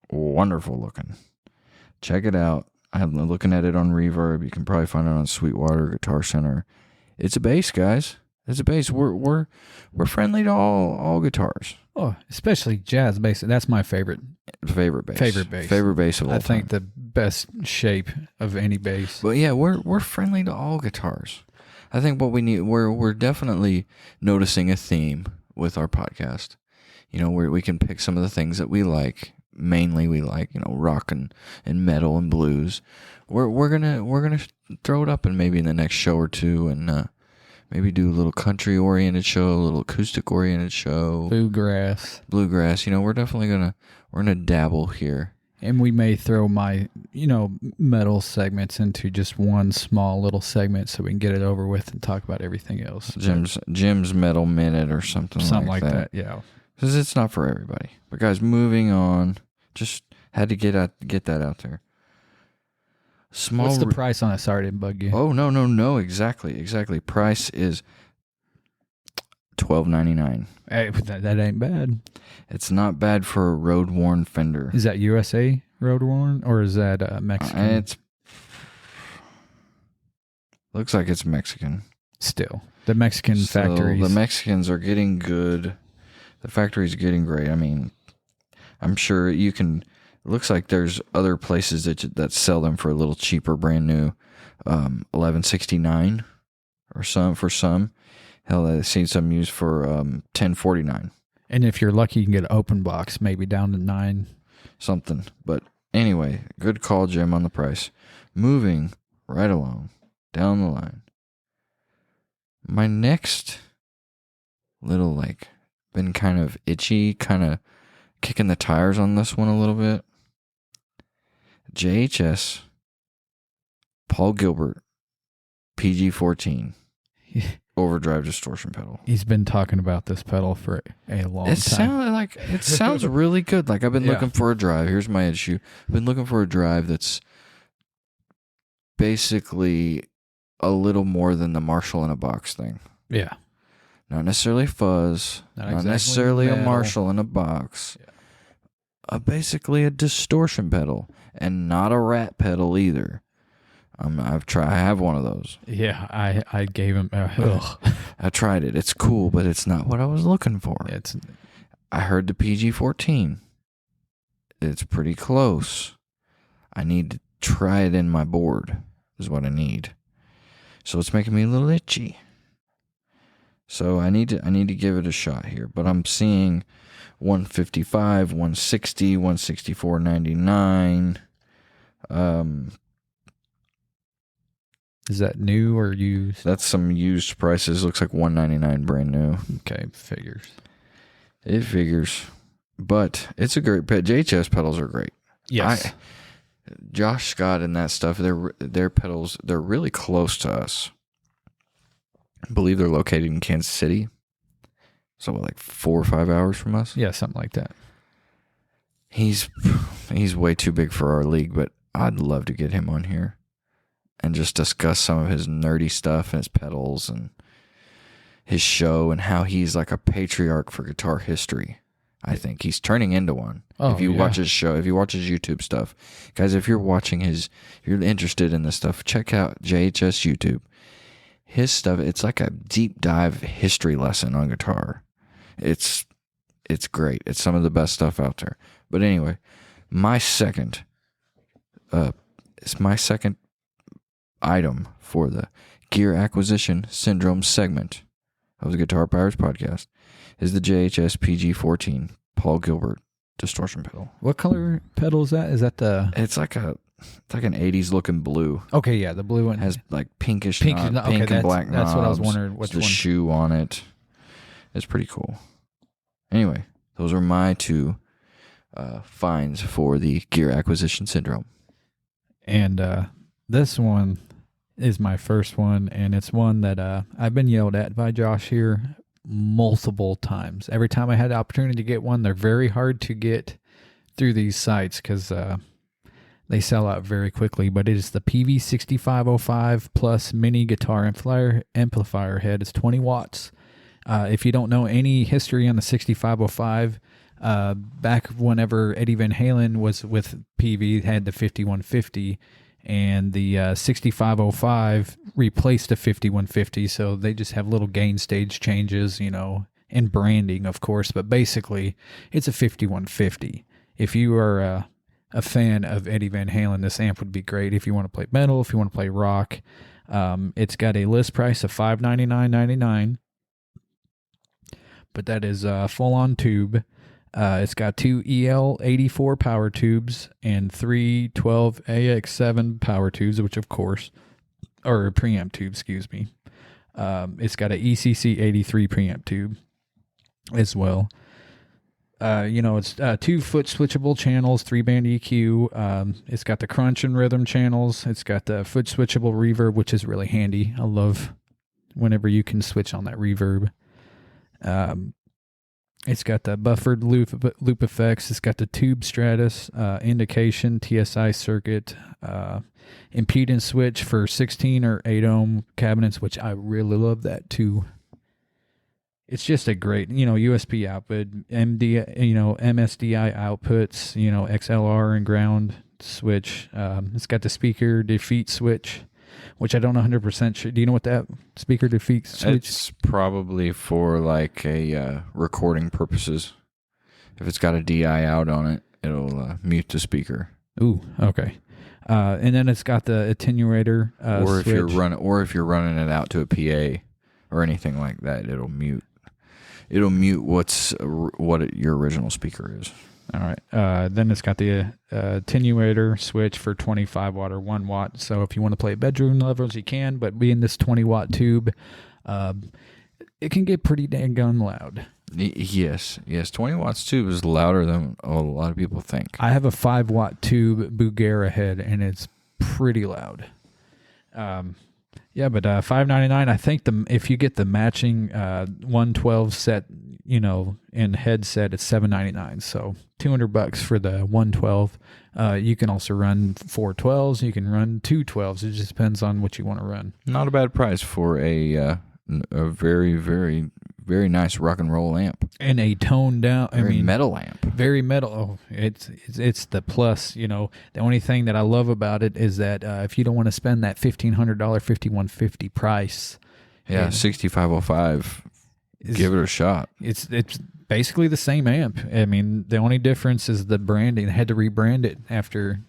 wonderful looking. Check it out. I'm looking at it on Reverb. You can probably find it on Sweetwater Guitar Center. It's a bass, guys. It's a bass. We're friendly to all guitars. Oh, especially jazz bass. That's my favorite bass. Favorite bass. Favorite bass of all time. I think the best shape of any bass. But yeah, we're friendly to all guitars. I think what we need, we're definitely noticing a theme with our podcast. Where we can pick some of the things that we like. Mainly we like, rock and metal and blues. We're gonna throw it up and maybe in the next show or two and maybe do a little country oriented show, a little acoustic oriented show. Bluegrass. We're definitely gonna dabble here. And we may throw my, metal segments into just one small little segment so we can get it over with and talk about everything else. Jim's Metal Minute or something like that. Yeah. Because it's not for everybody. But guys, moving on. Just had to get that out there. What's the price on it? Sorry to bug you. Oh, no. Exactly. Price is $12.99. Hey, that ain't bad. It's not bad for a road-worn Fender. Is that USA road-worn or is that Mexican? Looks like it's Mexican. Still. The Mexican factories. The Mexicans are getting good. The factory's getting great. I mean, I'm sure you can. It looks like there's other places that sell them for a little cheaper, brand new, $11.69 or some. Hell, I've seen some used for $10.49. And if you're lucky, you can get an open box, maybe down to $9 something. But anyway, good call, Jim, on the price. Moving right along down the line. My next little been kind of itchy, kind of kicking the tires on this one a little bit. JHS Paul Gilbert PG-14 overdrive distortion pedal. He's been talking about this pedal for a long time. It sounds really good. I've been looking for a drive. Here's my issue. I've been looking for a drive that's basically a little more than the Marshall in a box thing. Yeah. Not necessarily fuzz, not necessarily a Marshall in a box. Yeah. Basically a distortion pedal, and not a rat pedal either. I have one of those. Yeah, I gave him. I tried it. It's cool, but it's not what I was looking for. I heard the PG-14. It's pretty close. I need to try it in my board. Is what I need. So it's making me a little itchy. So I need to give it a shot here. But I'm seeing 155, 160, 164.99. Is that new or used? That's some used prices. Looks like $199 brand new. Okay, figures. It figures. But it's a great pedal. JHS pedals are great. Yes. Josh Scott and that stuff, their pedals, they're really close to us. I believe they're located in Kansas City. So 4 or 5 hours from us? Yeah, something like that. He's way too big for our league, but I'd love to get him on here and just discuss some of his nerdy stuff and his pedals and his show and how he's like a patriarch for guitar history. I think he's turning into one. Oh, if you yeah. watch his show, if you watch his YouTube stuff, guys, if you're interested in this stuff, check out JHS YouTube. His stuff, it's like a deep dive history lesson on guitar. It's great. It's some of the best stuff out there. But anyway, my second item for the gear acquisition syndrome segment of the Guitar Pirates podcast is the JHS PG14 Paul Gilbert distortion pedal. What color pedal is that? Is that the? It's like an 80s looking blue. Okay, yeah, the blue one It has like pink okay, and black knobs. That's what I was wondering. Which the one? shoe on it. It's pretty cool. Anyway, those are my two finds for the gear acquisition syndrome. And this one is my first one, and it's one that I've been yelled at by Josh here multiple times. Every time I had the opportunity to get one, they're very hard to get through these sites because they sell out very quickly. But it is the PV6505 Plus Mini Guitar Amplifier Head. It's 20 watts. If you don't know any history on the 6505, back whenever Eddie Van Halen was with PV, had the 5150, and the 6505 replaced the 5150, so they just have little gain stage changes, and branding, of course, but basically it's a 5150. If you are a fan of Eddie Van Halen, this amp would be great. If you want to play metal, if you want to play rock, it's got a list price of $599.99, but that is full-on tube. It's got two EL84 power tubes and three 12AX7 power tubes, which of course, or preamp tube, excuse me. It's got an ECC83 preamp tube as well. It's 2 foot switchable channels, 3-band EQ. It's got the crunch and rhythm channels. It's got the foot switchable reverb, which is really handy. I love whenever you can switch on that reverb. It's got the buffered loop effects. It's got the tube stratus, indication, TSI circuit, impedance switch for 16 or 8 ohm cabinets, which I really love that too. It's just a great, USB output, MSDI outputs, XLR and ground switch. It's got the speaker defeat switch, which I don't know 100% do you know what that speaker defeat switch? It's probably for like a recording purposes. If it's got a DI out on it, it'll mute the speaker. Ooh, okay. And then it's got the attenuator or if switch. you're running it out to a PA or anything like that, it'll mute. It'll mute what your original speaker is. All right. Then it's got the attenuator switch for 25 watt or 1 watt. So if you want to play bedroom levels, you can. But being this 20 watt tube, it can get pretty dang gun loud. Yes. 20 watts tube is louder than a lot of people think. I have a 5 watt tube Bugera head, and it's pretty loud. Yeah, but $599. I think if you get the matching 112 set, and headset, it's $799. So $200 for the 112. You can also run 4 12s. You can run 2 12s. It just depends on what you want to run. Not a bad price for a very, very, very nice rock and roll amp. And a toned down, metal amp. Very metal. Oh, it's the plus. The only thing that I love about it is that if you don't want to spend that $1,500 5150 price, 6505, give it a shot. It's basically the same amp. The only difference is the branding. They had to rebrand it after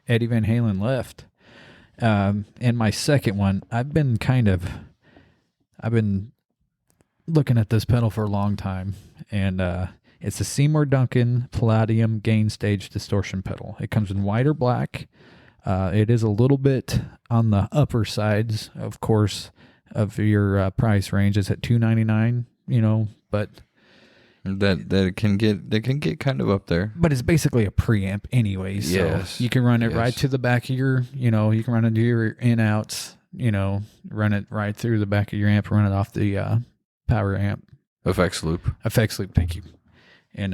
Eddie Van Halen left. And my second one, I've been looking at this pedal for a long time, and it's a Seymour Duncan Palladium gain stage distortion pedal. It comes in white or black. It is a little bit on the upper sides, of course, of your price range. It's at $299, but that can get kind of up there. But it's basically a preamp anyway, so yes. You can run it right to the back of your, you can run into your in-outs, run it right through the back of your amp, run it off the power amp. Effects loop, thank you. And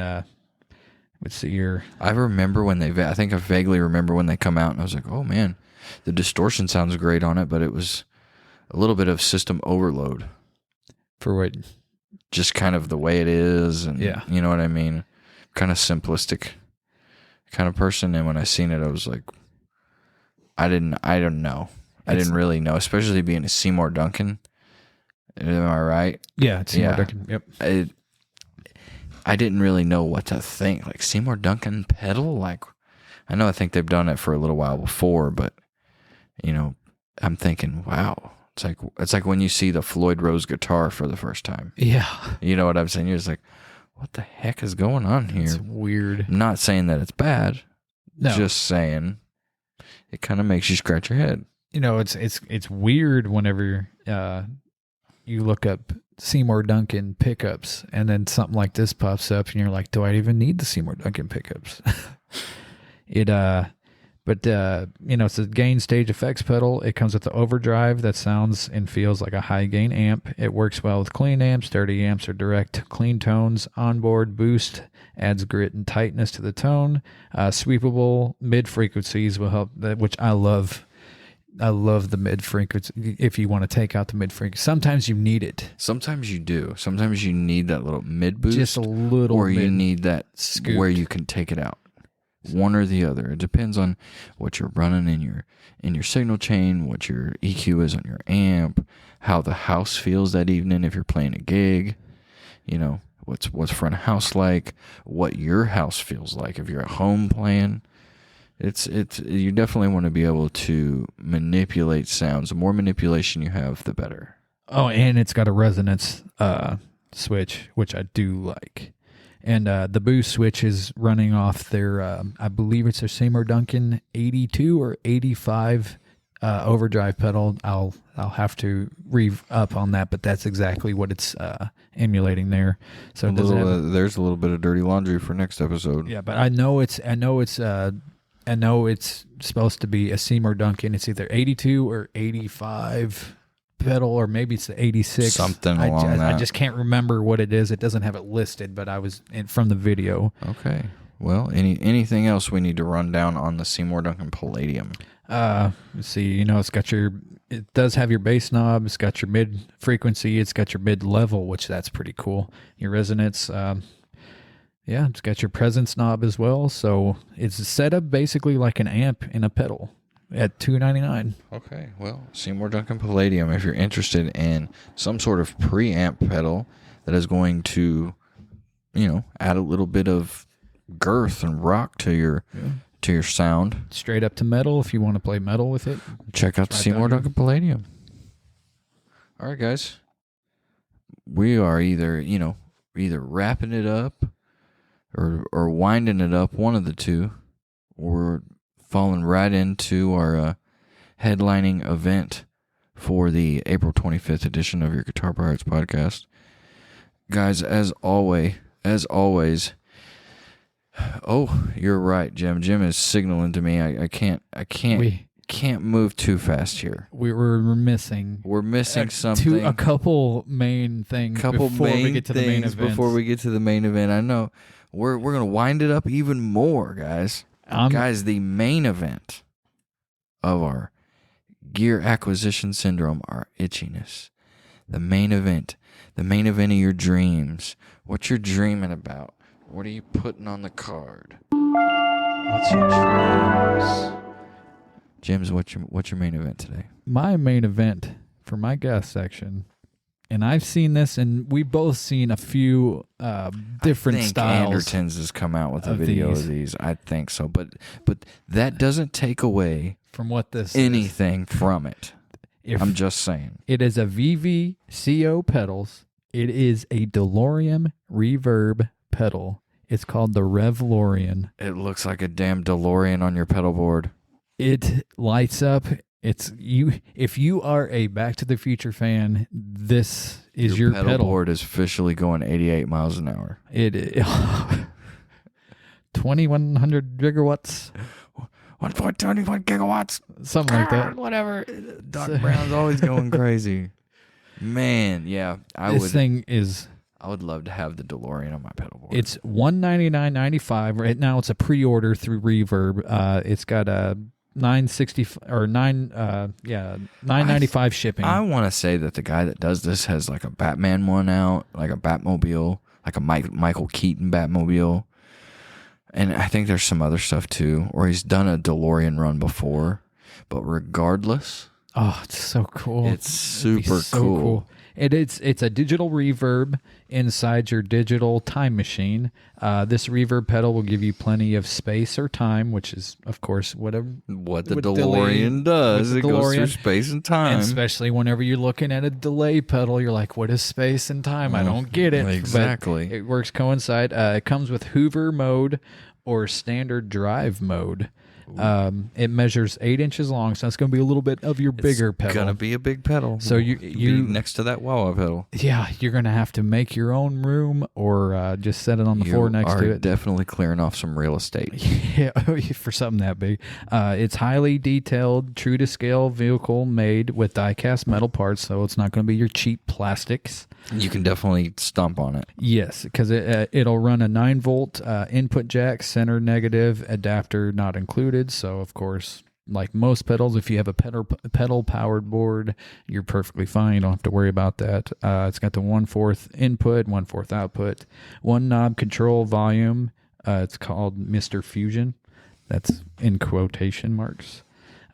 let's see here. I remember when I think I vaguely remember when they come out, and I was like, oh man, the distortion sounds great on it, but it was a little bit of system overload. For what? Just kind of the way it is, and you know what I mean? kind of simplistic kind of person, and when I seen it, I was like, I don't know. I didn't really know, especially being a Seymour Duncan. Am I right? Yeah, it's Seymour Duncan. Yep. I didn't really know what to think. Like Seymour Duncan pedal? Like, I think they've done it for a little while before, but I'm thinking, wow. It's like when you see the Floyd Rose guitar for the first time. Yeah. You know what I'm saying? You're just like, what the heck is going on here? It's weird. I'm not saying that it's bad. No. Just saying it kind of makes you scratch your head. It's weird whenever you look up Seymour Duncan pickups and then something like this pops up and you're like, do I even need the Seymour Duncan pickups? It's a gain stage effects pedal. It comes with the overdrive that sounds and feels like a high gain amp. It works well with clean amps, dirty amps, or direct clean tones. Onboard boost adds grit and tightness to the tone. Sweepable mid frequencies will help, which I love. I love the mid frequency. If you want to take out the mid frequency, sometimes you need it. Sometimes you do. Sometimes you need that little mid boost, just a little, or you need that scoop where you can take it out. One or the other. It depends on what you're running in your signal chain, what your EQ is on your amp, how the house feels that evening if you're playing a gig. What's front of house like, what your house feels like if you're at home playing. It's you definitely want to be able to manipulate sounds. The more manipulation you have, the better. Oh, and it's got a resonance switch, which I do like. And the boost switch is running off their, I believe it's their Seymour Duncan 82 or 85 overdrive pedal. I'll have to rev up on that, but that's exactly what it's emulating there. So there's a little bit of dirty laundry for next episode. Yeah, but I know it's supposed to be a Seymour Duncan. It's either 82 or 85 pedal, or maybe it's the 86. Something along that. I just can't remember what it is. It doesn't have it listed, but I was from the video. Okay. Well, anything else we need to run down on the Seymour Duncan Palladium? Let's see. It does have your bass knob. It's got your mid frequency. It's got your mid level, which that's pretty cool. Your resonance. It's got your presence knob as well. So it's set up basically like an amp in a pedal. At $299. Okay, well, Seymour Duncan Palladium, if you're interested in some sort of preamp pedal that is going to, add a little bit of girth and rock to your sound. Straight up to metal if you want to play metal with it. Check out the Seymour Duncan Palladium. All right, guys. We are either wrapping it up or winding it up, one of the two, or falling right into our headlining event for the April 25th edition of your Guitar Pirates podcast. Guys, as always, oh, you're right, Jim. Jim is signaling to me. I can't move too fast here. We're missing. We're missing something. A couple main things before we get to the main event. Before we get to the main event, I know we're gonna wind it up even more, guys. Guys, the main event of our gear acquisition syndrome, our itchiness. The main event of your dreams. What you're dreaming about. What are you putting on the card? What's your dreams? James, what's your main event today? My main event for my guest section, and I've seen this, and we've both seen a few different styles. Andertons has come out with a video of these. I think so, but that doesn't take away from what this anything from it. I'm just saying. It is a VVCO pedals. It is a DeLorean reverb pedal. It's called the Revlorian. It looks like a damn DeLorean on your pedal board. It lights up. It's you. If you are a Back to the Future fan, this is your pedal board is officially going 88 miles an hour. It 2,100 gigawatts. 1.21 gigawatts. Something like that. Whatever. Doc Brown's always going crazy. Man, yeah. I would love to have the DeLorean on my pedal board. It's $199.95. Right now it's a pre-order through Reverb. It's got a $9.95 shipping. I want to say that the guy that does this has like a Batman one out, like a Batmobile, like a Michael Keaton Batmobile. And I think there's some other stuff too, or he's done a DeLorean run before. But regardless, oh, it's so cool. It's super so cool. It's a digital reverb inside your digital time machine. This reverb pedal will give you plenty of space or time, which is, of course, what the DeLorean does. It goes through space and time. And especially whenever you're looking at a delay pedal, you're like, what is space and time? I don't get it. Exactly. But it works coincide. It comes with Hoover mode or standard drive mode. It measures 8 inches long, so that's going to be a little bit of your bigger pedal. It's going to be a big pedal. So you be next to that wah-wah pedal. Yeah, you're going to have to make your own room or just set it on the floor next to it. Definitely clearing off some real estate. Yeah, for something that big. It's highly detailed, true to scale vehicle made with die-cast metal parts, so it's not going to be your cheap plastics. You can definitely stomp on it. Yes, because it'll run a 9-volt input jack, center negative, adapter not included. So, of course, like most pedals, if you have a pedal-powered board, you're perfectly fine. You don't have to worry about that. It's got the 1/4 input, 1/4 output, one knob control volume. It's called Mr. Fusion. That's in quotation marks.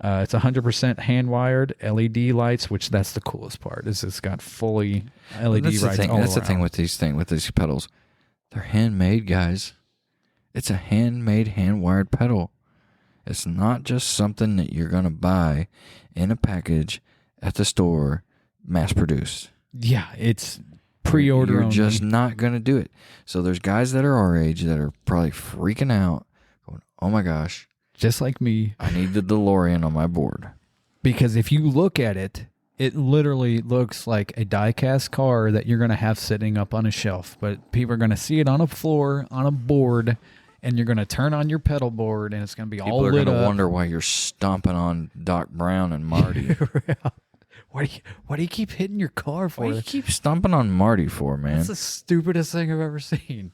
It's 100% hand-wired LED lights, which that's the coolest part. Is it's got fully LED lights all around. That's the thing with these pedals. They're handmade, guys. It's a handmade, hand-wired pedal. It's not just something that you're going to buy in a package at the store, mass-produced. Yeah, it's pre-order You're only. just not going to do it. So there's guys that are our age that are probably freaking out, going, oh my gosh. Just like me. I need the DeLorean on my board. Because if you look at it, it literally looks like a die-cast car that you're going to have sitting up on a shelf. But people are going to see it on a floor, on a board, and you're going to turn on your pedal board, and it's going to be all lit up. People are going to wonder why you're stomping on Doc Brown and Marty. Why do you keep hitting your car for? What do you keep stomping on Marty for, man? That's the stupidest thing I've ever seen.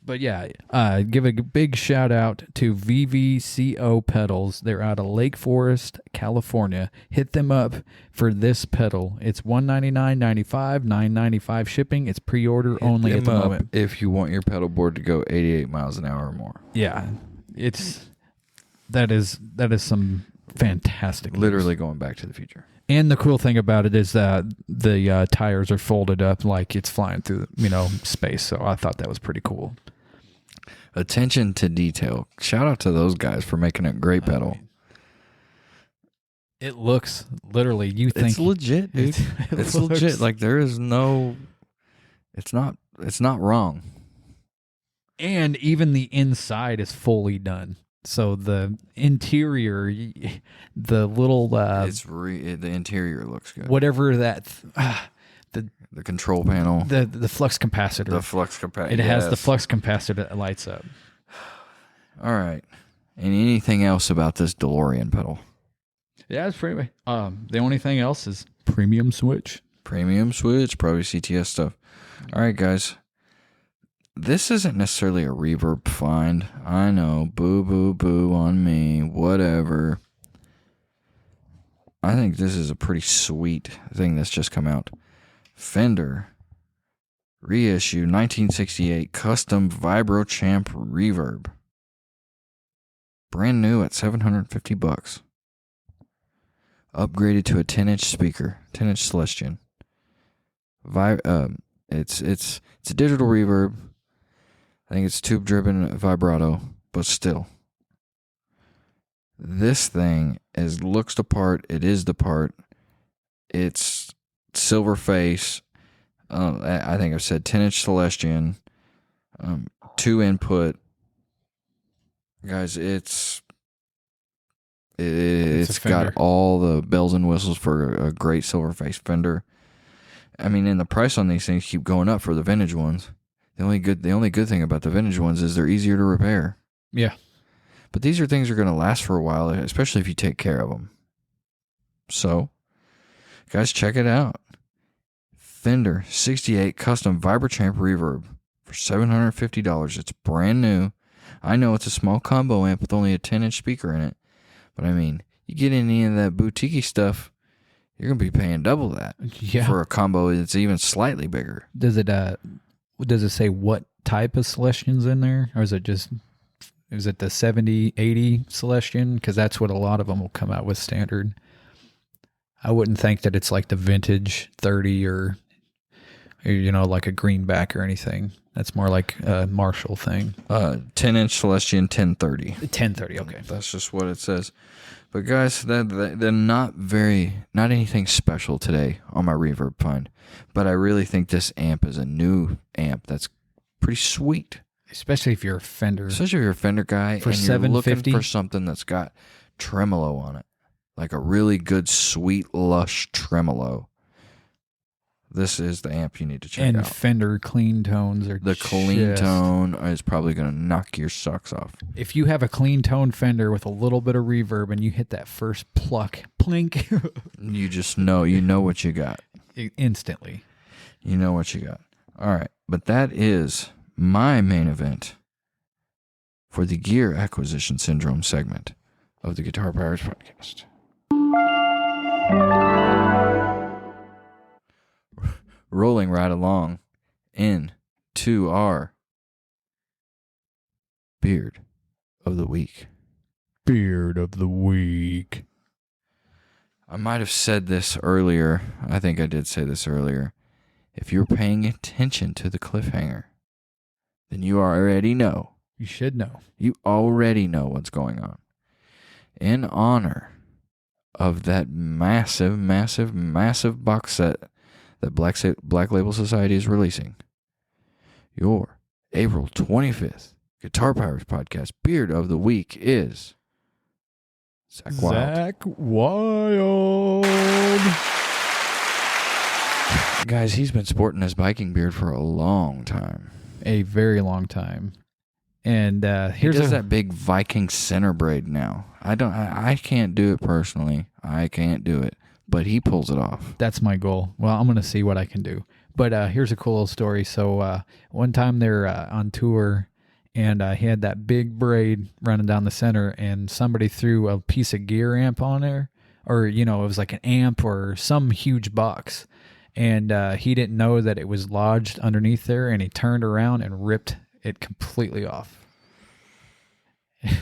But yeah, give a big shout out to VVCO Pedals. They're out of Lake Forest, California. Hit them up for this pedal. It's $199.95, $9.95 shipping. It's pre-order only at the moment. If you want your pedal board to go 88 miles an hour or more. Yeah, that is some fantastic news. Literally going back to the future. And the cool thing about it is that the tires are folded up like it's flying through space. So I thought that was pretty cool. Attention to detail. Shout out to those guys for making a great pedal. It looks literally. You think it's legit, dude? It's legit. Like there is no. It's not wrong. And even the inside is fully done. So the interior, the little the interior looks good. Whatever that the control panel, the flux capacitor. The flux capacitor. It has the flux capacitor that lights up. All right. And anything else about this DeLorean pedal? Yeah, it's pretty. The only thing else is premium switch. Premium switch, probably CTS stuff. All right, guys. This isn't necessarily a reverb find. I know. Boo, boo, boo on me. Whatever. I think this is a pretty sweet thing that's just come out. Fender reissue 1968 custom Vibrochamp reverb. Brand new at $750. Upgraded to a 10-inch speaker, 10-inch Celestion. It's a digital reverb. I think it's tube-driven vibrato, but still. This thing looks the part. It is the part. It's silver face. I think I've said 10-inch Celestion. 2 input. Guys, it's got all the bells and whistles for a great silver face Fender. I mean, and the price on these things keep going up for the vintage ones. The only good thing about the vintage ones is they're easier to repair. Yeah. But these are things that are going to last for a while, especially if you take care of them. So, guys, check it out. Fender 68 custom Vibrochamp reverb for $750. It's brand new. I know it's a small combo amp with only a 10-inch speaker in it. But I mean, you get any of that boutique stuff, you're going to be paying double that for a combo that's even slightly bigger. Does it say what type of Celestion's in there? Or is it just is it the 70, 80 Celestion? Because that's what a lot of them will come out with standard. I wouldn't think that it's like the vintage 30 or like a greenback or anything. That's more like a Marshall thing. 10-inch Celestion 1030. 1030, okay. That's just what it says. But guys, they're not anything special today on my reverb find. But I really think this amp is a new amp that's pretty sweet. Especially if you're a Fender. Especially if you're a Fender guy for and you're looking $750 for something that's got tremolo on it. Like a really good, sweet, lush tremolo. This is the amp you need to check out. And Fender clean tones are the clean tone is probably going to knock your socks off. If you have a clean tone Fender with a little bit of reverb and you hit that first pluck, plink. You just know. You know what you got. Instantly. You know what you got. All right. But that is my main event for the Gear Acquisition Syndrome segment of the Guitar Pirates podcast. Rolling right along into our Beard of the Week. Beard of the Week. I might have said this earlier. I think I did say this earlier. If you're paying attention to the cliffhanger, then you already know. You should know. You already know what's going on. In honor of that massive, massive, massive box set that Black Label Society is releasing, your April 25th Guitar Pirates podcast Beard of the Week is Zakk Wylde. Zakk Wylde. Guys, he's been sporting his biking beard for a long time. A very long time. And he does that big Viking center braid now. I can't do it personally. I can't do it. But he pulls it off. That's my goal. Well, I'm going to see what I can do. But here's a cool little story. So one time they're on tour, and he had that big braid running down the center, and somebody threw a piece of gear amp on there. Or, it was like an amp or some huge box. And he didn't know that it was lodged underneath there, and he turned around and ripped it completely off.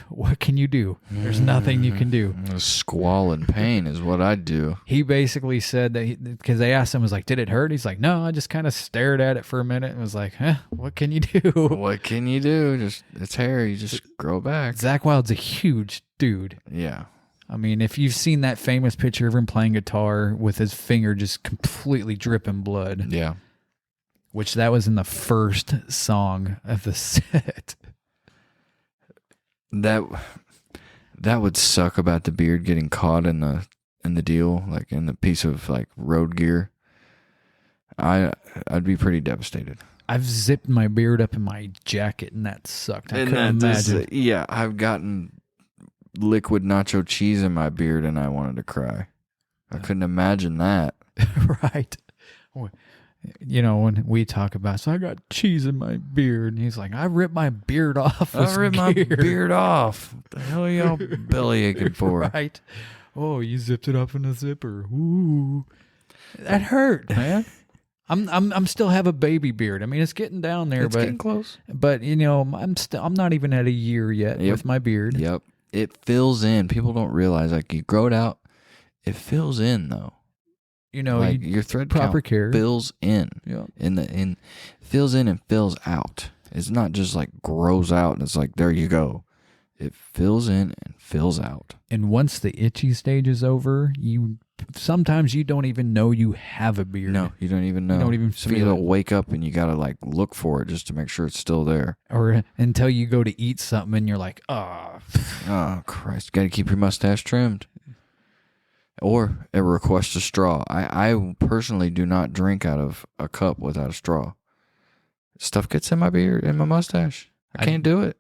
What can you do? There's nothing you can do. A squall in pain is what I'd do. He basically said that because they asked him, was like, did it hurt? He's like, no, I just kind of stared at it for a minute and was like, what can you do? What can you do? Just it's hair. You just grow back. Zakk Wylde's a huge dude. Yeah. I mean, if you've seen that famous picture of him playing guitar with his finger just completely dripping blood. Yeah. Which that was in the first song of the set. That would suck about the beard getting caught in the deal, like in the piece of like road gear. I'd be pretty devastated. I've zipped my beard up in my jacket, and that sucked. I couldn't imagine. Yeah, I've gotten liquid nacho cheese in my beard, and I wanted to cry. I couldn't imagine that. Right. When we talk about, so I got cheese in my beard, and he's like, I ripped my beard off. I ripped my beard off. What the hell are y'all belly aching for? Right. Oh, you zipped it up in a zipper. Ooh. That hurt, man. I'm still have a baby beard. I mean, it's getting down there, it's getting close. But I'm not even at a year yet with my beard. Yep. It fills in. People don't realize, like, you grow it out, it fills in though. Like your thread proper count care fills in. Yep. Fills in and fills out. It's not just like grows out and it's like there you go. It fills in and fills out. And once the itchy stage is over, sometimes you don't even know you have a beard. No, you don't even know. You don't even Somebody will wake up and you gotta like look for it just to make sure it's still there. Or until you go to eat something and you're like, oh Christ, gotta keep your mustache trimmed. Or a request a straw. I personally do not drink out of a cup without a straw. Stuff gets in my beard, in my mustache. I can't do it.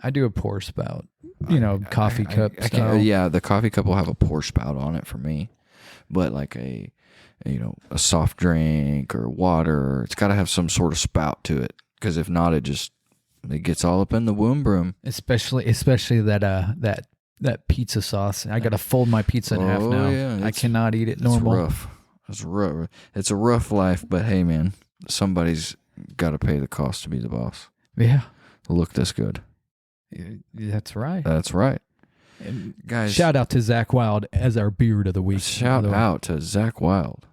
I do a pour spout. Coffee cup style. Yeah, the coffee cup will have a pour spout on it for me. But like a soft drink or water, it's got to have some sort of spout to it. Because if not, it gets all up in the womb broom. Especially that pizza sauce. I got to fold my pizza in half now. Yeah, I cannot eat it normal. It's rough. It's a rough life, but hey, man, somebody's got to pay the cost to be the boss. Yeah. Look this good. That's right. That's right. And Guys, shout out to Zakk Wylde as our beard of the week. Shout out to Zakk Wylde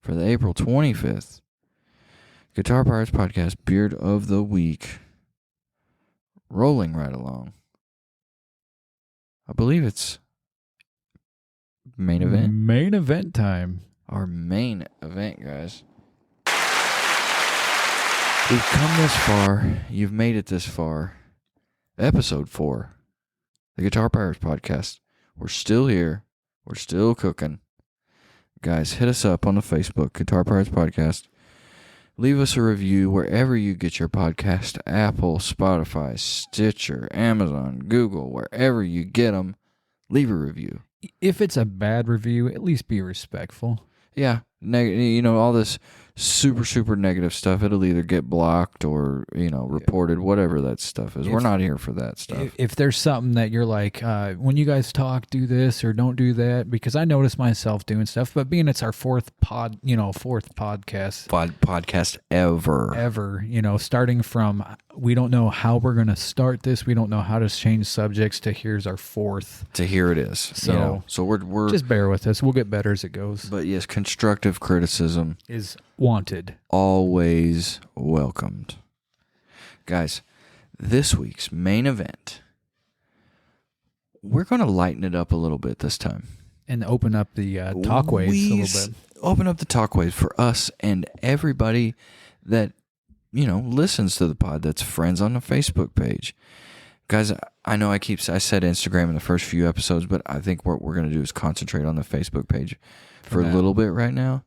for the April 25th Guitar Pirates Podcast Beard of the Week. Rolling right along. I believe it's main event. Main event time. Our main event, guys. We've come this far. You've made it this far. Episode 4. The Guitar Pirates Podcast. We're still here. We're still cooking. Guys, hit us up on the Facebook, Guitar Pirates Podcast. Leave us a review wherever you get your podcast. Apple, Spotify, Stitcher, Amazon, Google, wherever you get them. Leave a review. If it's a bad review, at least be respectful. Yeah. All this super negative stuff, it'll either get blocked or, reported, whatever that stuff is. We're not here for that stuff. If there's something that you're like, when you guys talk, do this or don't do that, because I notice myself doing stuff, but being it's our fourth podcast. Podcast ever. Starting from, we don't know how we're going to start this. We don't know how to change subjects to here's our fourth. To here it is. So, so we're just bear with us. We'll get better as it goes. But yes, constructive criticism is wanted. Always welcomed. Guys, this week's main event, we're going to lighten it up a little bit this time. And open up the talkways a little bit. Open up the talkways for us and everybody that, listens to the pod, that's friends on the Facebook page. Guys, I know I said Instagram in the first few episodes, but I think what we're going to do is concentrate on the Facebook page for a little bit right now.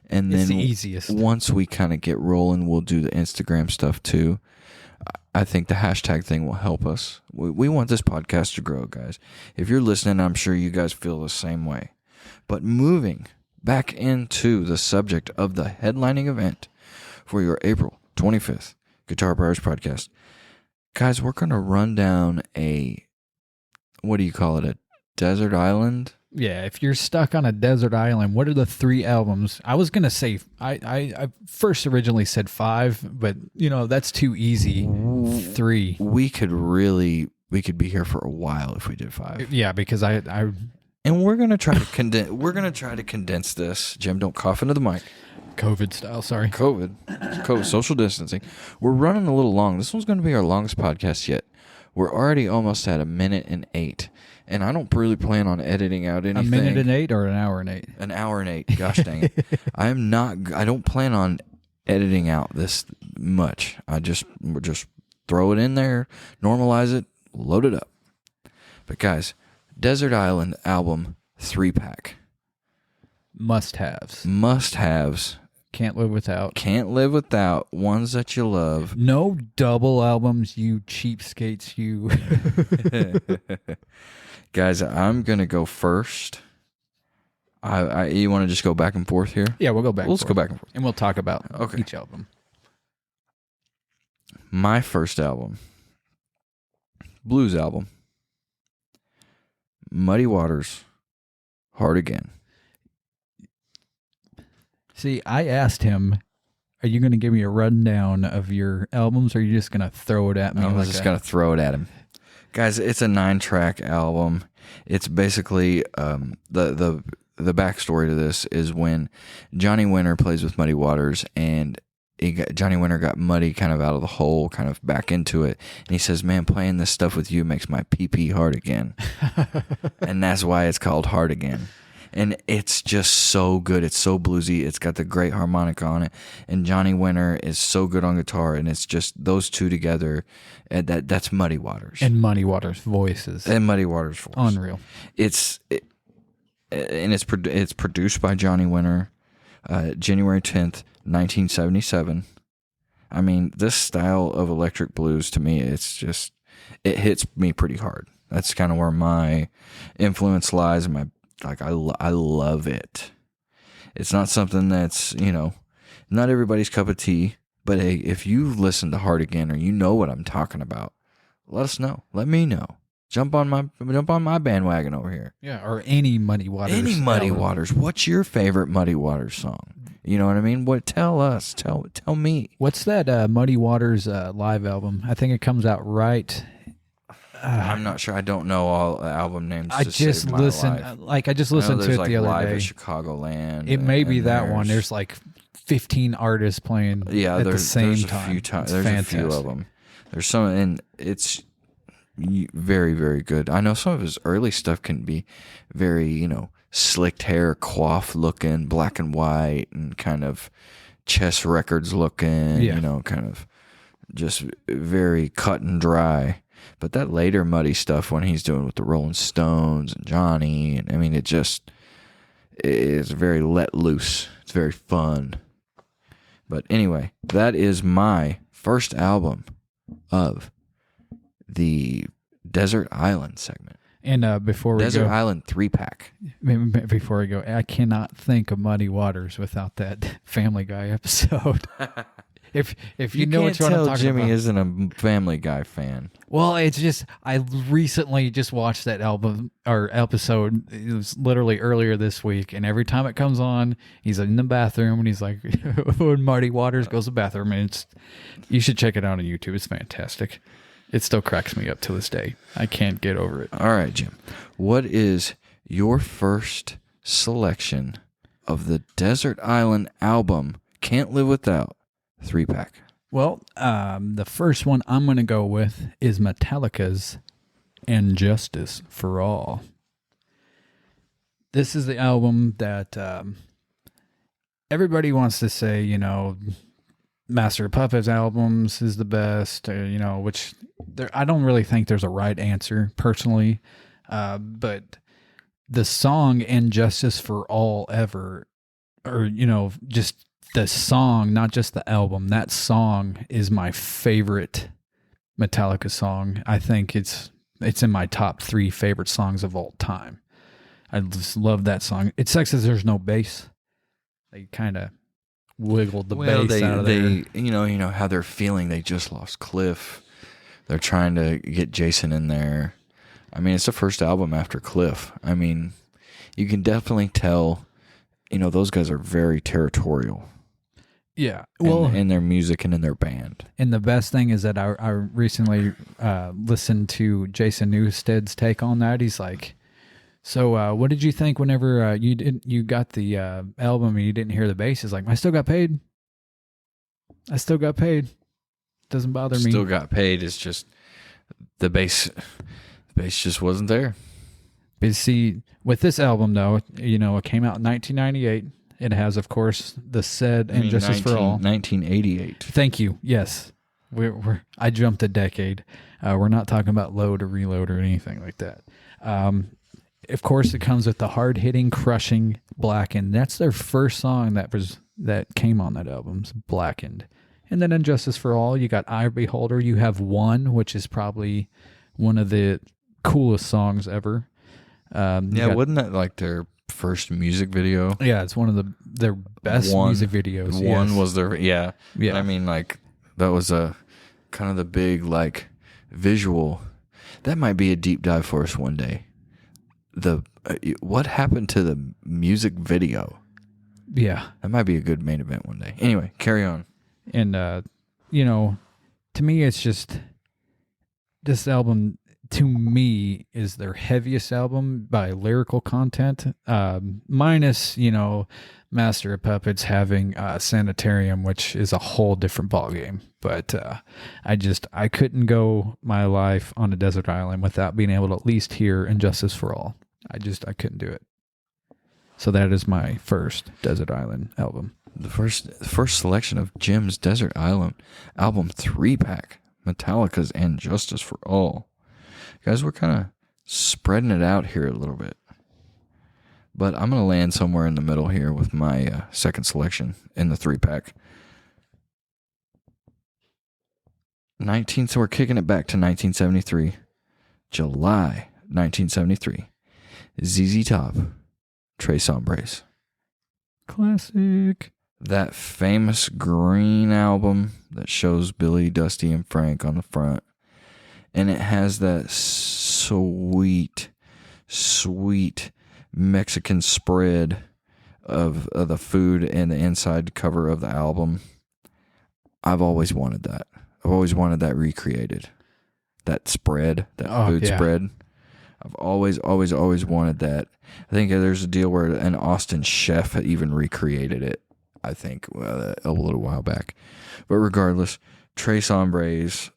And then it's the easiest. Once we kind of get rolling, we'll do the Instagram stuff too. I think the hashtag thing will help us. We want this podcast to grow, guys. If you're listening, I'm sure you guys feel the same way. But moving back into the subject of the headlining event for your April 25th Guitar Pirates Podcast. Guys, we're going to run down a desert island? Yeah, if you're stuck on a desert island, what are the 3 albums? I was going to say, I first originally said 5, but, that's too easy. 3. We could be here for a while if we did 5. Yeah, because and we're going to try to condense this. Jim, don't cough into the mic. COVID style, sorry. COVID, social distancing. We're running a little long. This one's going to be our longest podcast yet. We're already almost at 1:08. And I don't really plan on editing out anything. 1:08 or 1:08? 1:08. Gosh dang it. I don't plan on editing out this much. We'll just throw it in there, normalize it, load it up. But guys, Desert Island album 3-pack. Must-haves. Can't live without. Ones that you love. No double albums, you cheapskates, you. Guys, I'm going to go first. You want to just go back and forth here? Yeah, we'll go back. Let's go back and forth. And we'll talk about each album. My first album. Blues album. Muddy Waters. Hard Again. See, I asked him, are you going to give me a rundown of your albums, or are you just going to throw it at me? I'm just going to throw it at him. Guys, it's a 9-track album. It's basically the backstory to this is when Johnny Winter plays with Muddy Waters, and Johnny Winter got Muddy kind of out of the hole, kind of back into it, and he says, "Man, playing this stuff with you makes my pee hard again," and that's why it's called Hard Again. And it's just so good. It's so bluesy. It's got the great harmonica on it. And Johnny Winter is so good on guitar. And it's just those two together. And that's Muddy Waters. And Muddy Waters' voices. Unreal. It's produced by Johnny Winter, January 10th, 1977. I mean, this style of electric blues to me, it hits me pretty hard. That's kind of where my influence lies. I love it. It's not something that's, not everybody's cup of tea, but hey, if you've listened to Hard Again or you know what I'm talking about, let us know. Let me know. Jump on my bandwagon over here. Yeah, or any Muddy Waters. Waters. What's your favorite Muddy Waters song? You know what I mean? Tell us. Tell me. What's that Muddy Waters live album? I think it comes out right I'm not sure. I don't know all the album names. I just listened. I just listened to it the other Live day. at Chicagoland. It may be that one. There's like 15 artists playing at the same time. There's a few of them. There's some, and it's very, very good. I know some of his early stuff can be very, slicked hair, coiffed looking, black and white, and kind of Chess Records looking, kind of just very cut and dry. But that later muddy stuff when he's doing with the Rolling Stones and Johnny, and I mean, it's very let loose. It's very fun. But anyway, that is my first album of the Desert Island segment. And before we Desert go, Island 3-pack. before we go, I cannot think of Muddy Waters without that Family Guy episode. If you know what I'm talking Jimmy about. isn't a Family Guy fan. Well, it's just I recently just watched that album or episode. It was literally earlier this week, and every time it comes on, he's in the bathroom and he's like, when Marty Waters goes to the bathroom, and you should check it out on YouTube. It's fantastic. It still cracks me up to this day. I can't get over it. All right, Jim. What is your first selection of the Desert Island album, Can't Live Without, 3-pack? Well, the first one I'm going to go with is Metallica's And Justice for All. This is the album that everybody wants to say, Master of Puppets albums is the best, which I don't really think there's a right answer personally. But the song And Justice for All ever, or, just the song, not just the album, that song is my favorite Metallica song. I think it's in my top 3 favorite songs of all time. I just love that song. It sucks that there's no bass. They kind of wiggled the bass out of there. You know how they're feeling. They just lost Cliff. They're trying to get Jason in there. I mean, it's the first album after Cliff. I mean, you can definitely tell, those guys are very territorial. Yeah. Well, in their music and in their band. And the best thing is that I recently listened to Jason Newsted's take on that. He's like, so what did you think whenever you got the album and you didn't hear the bass? He's like, I still got paid. Doesn't bother me. Still got paid. It's just the bass just wasn't there. But see, with this album though, it came out in 1998. It has, of course, the said and Justice for All. 1988. Thank you. Yes, I jumped a decade. We're not talking about load or reload or anything like that. Of course, it comes with the hard-hitting, crushing Blackened. That's their first song that came on that album, Blackened. And then in Justice for All, you got Eye Beholder. You have One, which is probably one of the coolest songs ever. Wasn't that like their first music video? Yeah, it's one of their best music videos. One was their yeah. I mean, like that was a kind of the big like visual. That might be a deep dive for us one day. What happened to the music video? Yeah, that might be a good main event one day. Anyway, carry on. And to me, it's just this album. To me, is their heaviest album by lyrical content, minus, Master of Puppets having Sanitarium, which is a whole different ballgame. But I couldn't go my life on a desert island without being able to at least hear Injustice for All. I couldn't do it. So that is my first Desert Island album. The first selection of Jim's Desert Island album 3-pack, Metallica's And Justice for All. Guys, we're kind of spreading it out here a little bit. But I'm going to land somewhere in the middle here with my second selection in the 3-pack. So we're kicking it back to 1973. July 1973. ZZ Top, Tres Hombres. Classic. That famous green album that shows Billy, Dusty, and Frank on the front. And it has that sweet Mexican spread of the food and the inside cover of the album. I've always wanted that. I've always wanted that recreated. that spread, that food yeah. spread. I've always wanted that. I think there's a deal where an Austin chef had even recreated it, I think, a little while back. But regardless, Tres Hombres,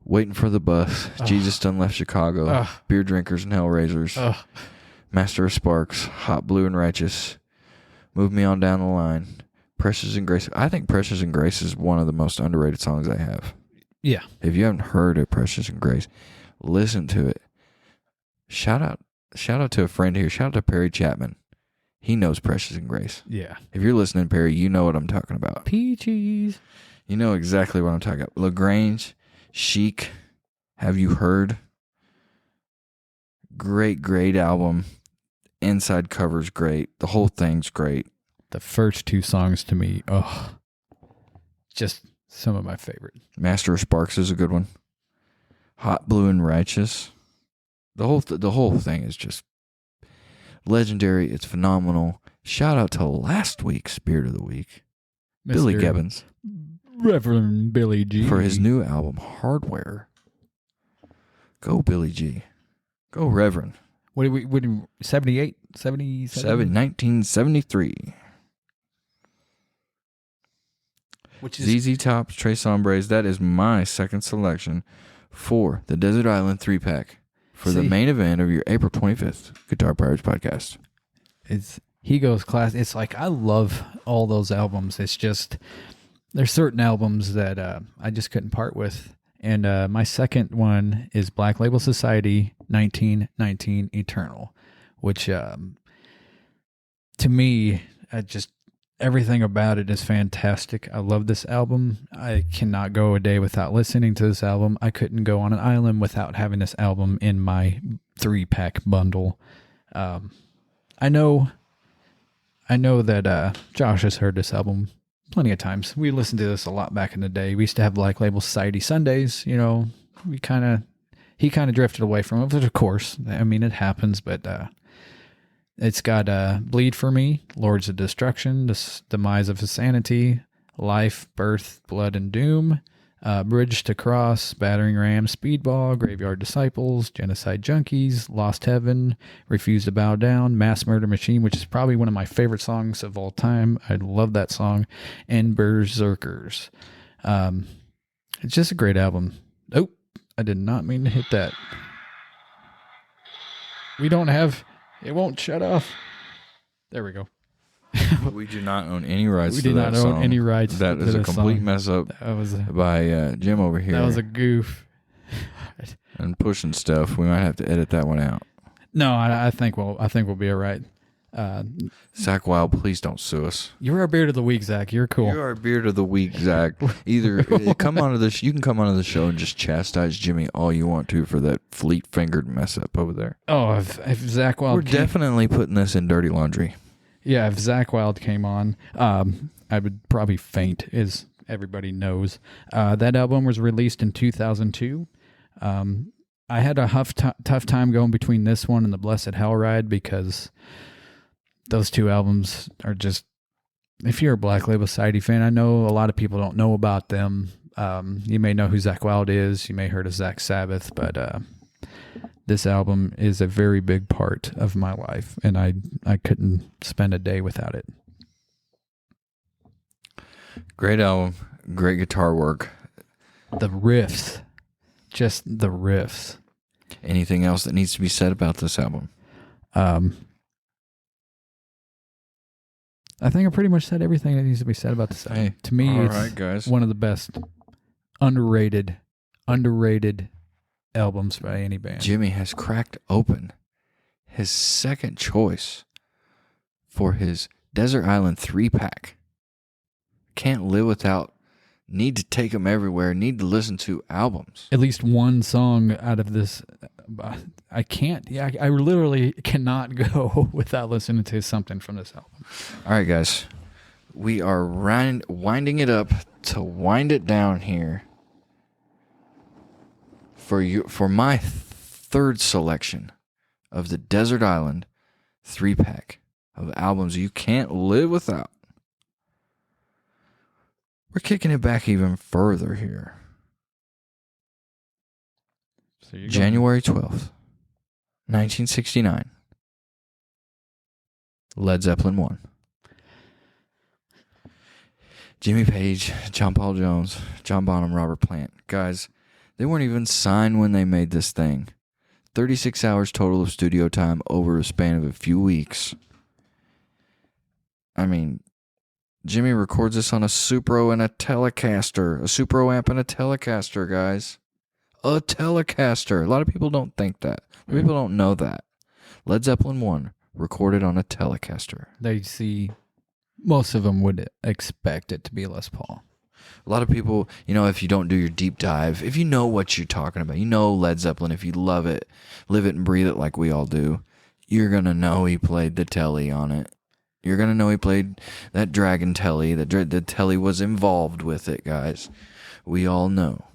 Waiting for the Bus, Jesus Done Left Chicago, Beer Drinkers and Hellraisers, Master of Sparks, Hot Blue and Righteous, Move Me On Down the Line, Precious and Grace. I think Precious and Grace is one of the most underrated songs I have. Yeah. If you haven't heard of Precious and Grace, listen to it. Shout out to a friend here. Shout out to Perry Chapman. He knows Precious and Grace. Yeah. If you're listening, Perry, you know what I'm talking about. Peaches. You know exactly what I'm talking about. LaGrange, Chic, Have You Heard? Great album. Inside cover's great. The whole thing's great. The first two songs to me, just some of my favorite. Master of Sparks is a good one. Hot Blue and Righteous. The whole thing is just legendary. It's phenomenal. Shout out to last week's Spirit of the Week, Billy Gibbons, Reverend Billy G, for his new album Hardware. Go Billy G. Go Reverend. What 78? 77? 1973. Which is ZZ Top's Tres Hombres. That is my second selection for the Desert Island 3-pack for the main event of your April 25th Guitar Pirates podcast. He goes class. It's like, I love all those albums. It's just, there's certain albums that I just couldn't part with. And my second one is Black Label Society 1919 Eternal, which to me, everything about it is fantastic. I love this album. I cannot go a day without listening to this album. I couldn't go on an island without having this album in my 3-pack bundle. I know that Josh has heard this album plenty of times. We listened to this a lot back in the day. We used to have Black Label Society Sundays. You know, he kind of drifted away from it, but of course, I mean, it happens. But it's got Bleed for Me, Lords of Destruction, The Demise of Insanity, Life, Birth, Blood, and Doom, Bridge to Cross, Battering Ram, Speedball, Graveyard Disciples, Genocide Junkies, Lost Heaven, Refuse to Bow Down, Mass Murder Machine, which is probably one of my favorite songs of all time. I love that song, and Berserkers. It's just a great album. Oh, I did not mean to hit that. It won't shut off. There we go. We do not own any rights We to did that not song. own any rights That to is a this complete song. mess up That was by Jim over here. That was a goof. And pushing stuff. We might have to edit that one out. No, I think we'll be all right. Zakk Wylde, please don't sue us. You're our beard of the week, Zach. You're cool. You're our beard of the week, Zach. Either come onto this, you can come onto the show and just chastise Jimmy all you want to for that fleet-fingered mess up over there. Oh, if Zakk Wylde, we're definitely putting this in dirty laundry. Yeah, if Zakk Wylde came on, I would probably faint, as everybody knows. That album was released in 2002. I had a tough time going between this one and the Blessed Hell Ride, because those two albums are just, if you're a Black Label Society fan, I know a lot of people don't know about them. You may know who Zakk Wylde is. You may have heard of Zach Sabbath, but this album is a very big part of my life, and I couldn't spend a day without it. Great album. Great guitar work. The riffs. Just the riffs. Anything else that needs to be said about this album? I think I pretty much said everything that needs to be said about this album. Hey, to me, all it's right, guys. one of the best underrated albums by any band. Jimmy has cracked open his second choice for his Desert Island 3-pack. Can't live without, need to take them everywhere, need to listen to albums. At least one song out of this. I can't. Yeah, I literally cannot go without listening to something from this album. All right, guys. We are winding it up to wind it down here. For my third selection of the Desert Island 3-pack of albums you can't live without. We're kicking it back even further here. So you're January 12th, 1969. Led Zeppelin 1. Jimmy Page, John Paul Jones, John Bonham, Robert Plant. Guys, they weren't even signed when they made this thing. 36 hours total of studio time over a span of a few weeks. I mean, Jimmy records this on a Supro and a Telecaster. A Supro amp and a Telecaster, guys. A Telecaster. A lot of people don't think that. A lot of people don't know that. Led Zeppelin 1 recorded on a Telecaster. They see... Most of them would expect it to be Les Paul. A lot of people, if you don't do your deep dive, if you know what you're talking about, Led Zeppelin, if you love it, live it and breathe it like we all do, you're going to know he played the Telly on it. You're going to know he played that Dragon Telly. The Telly was involved with it, guys. We all know.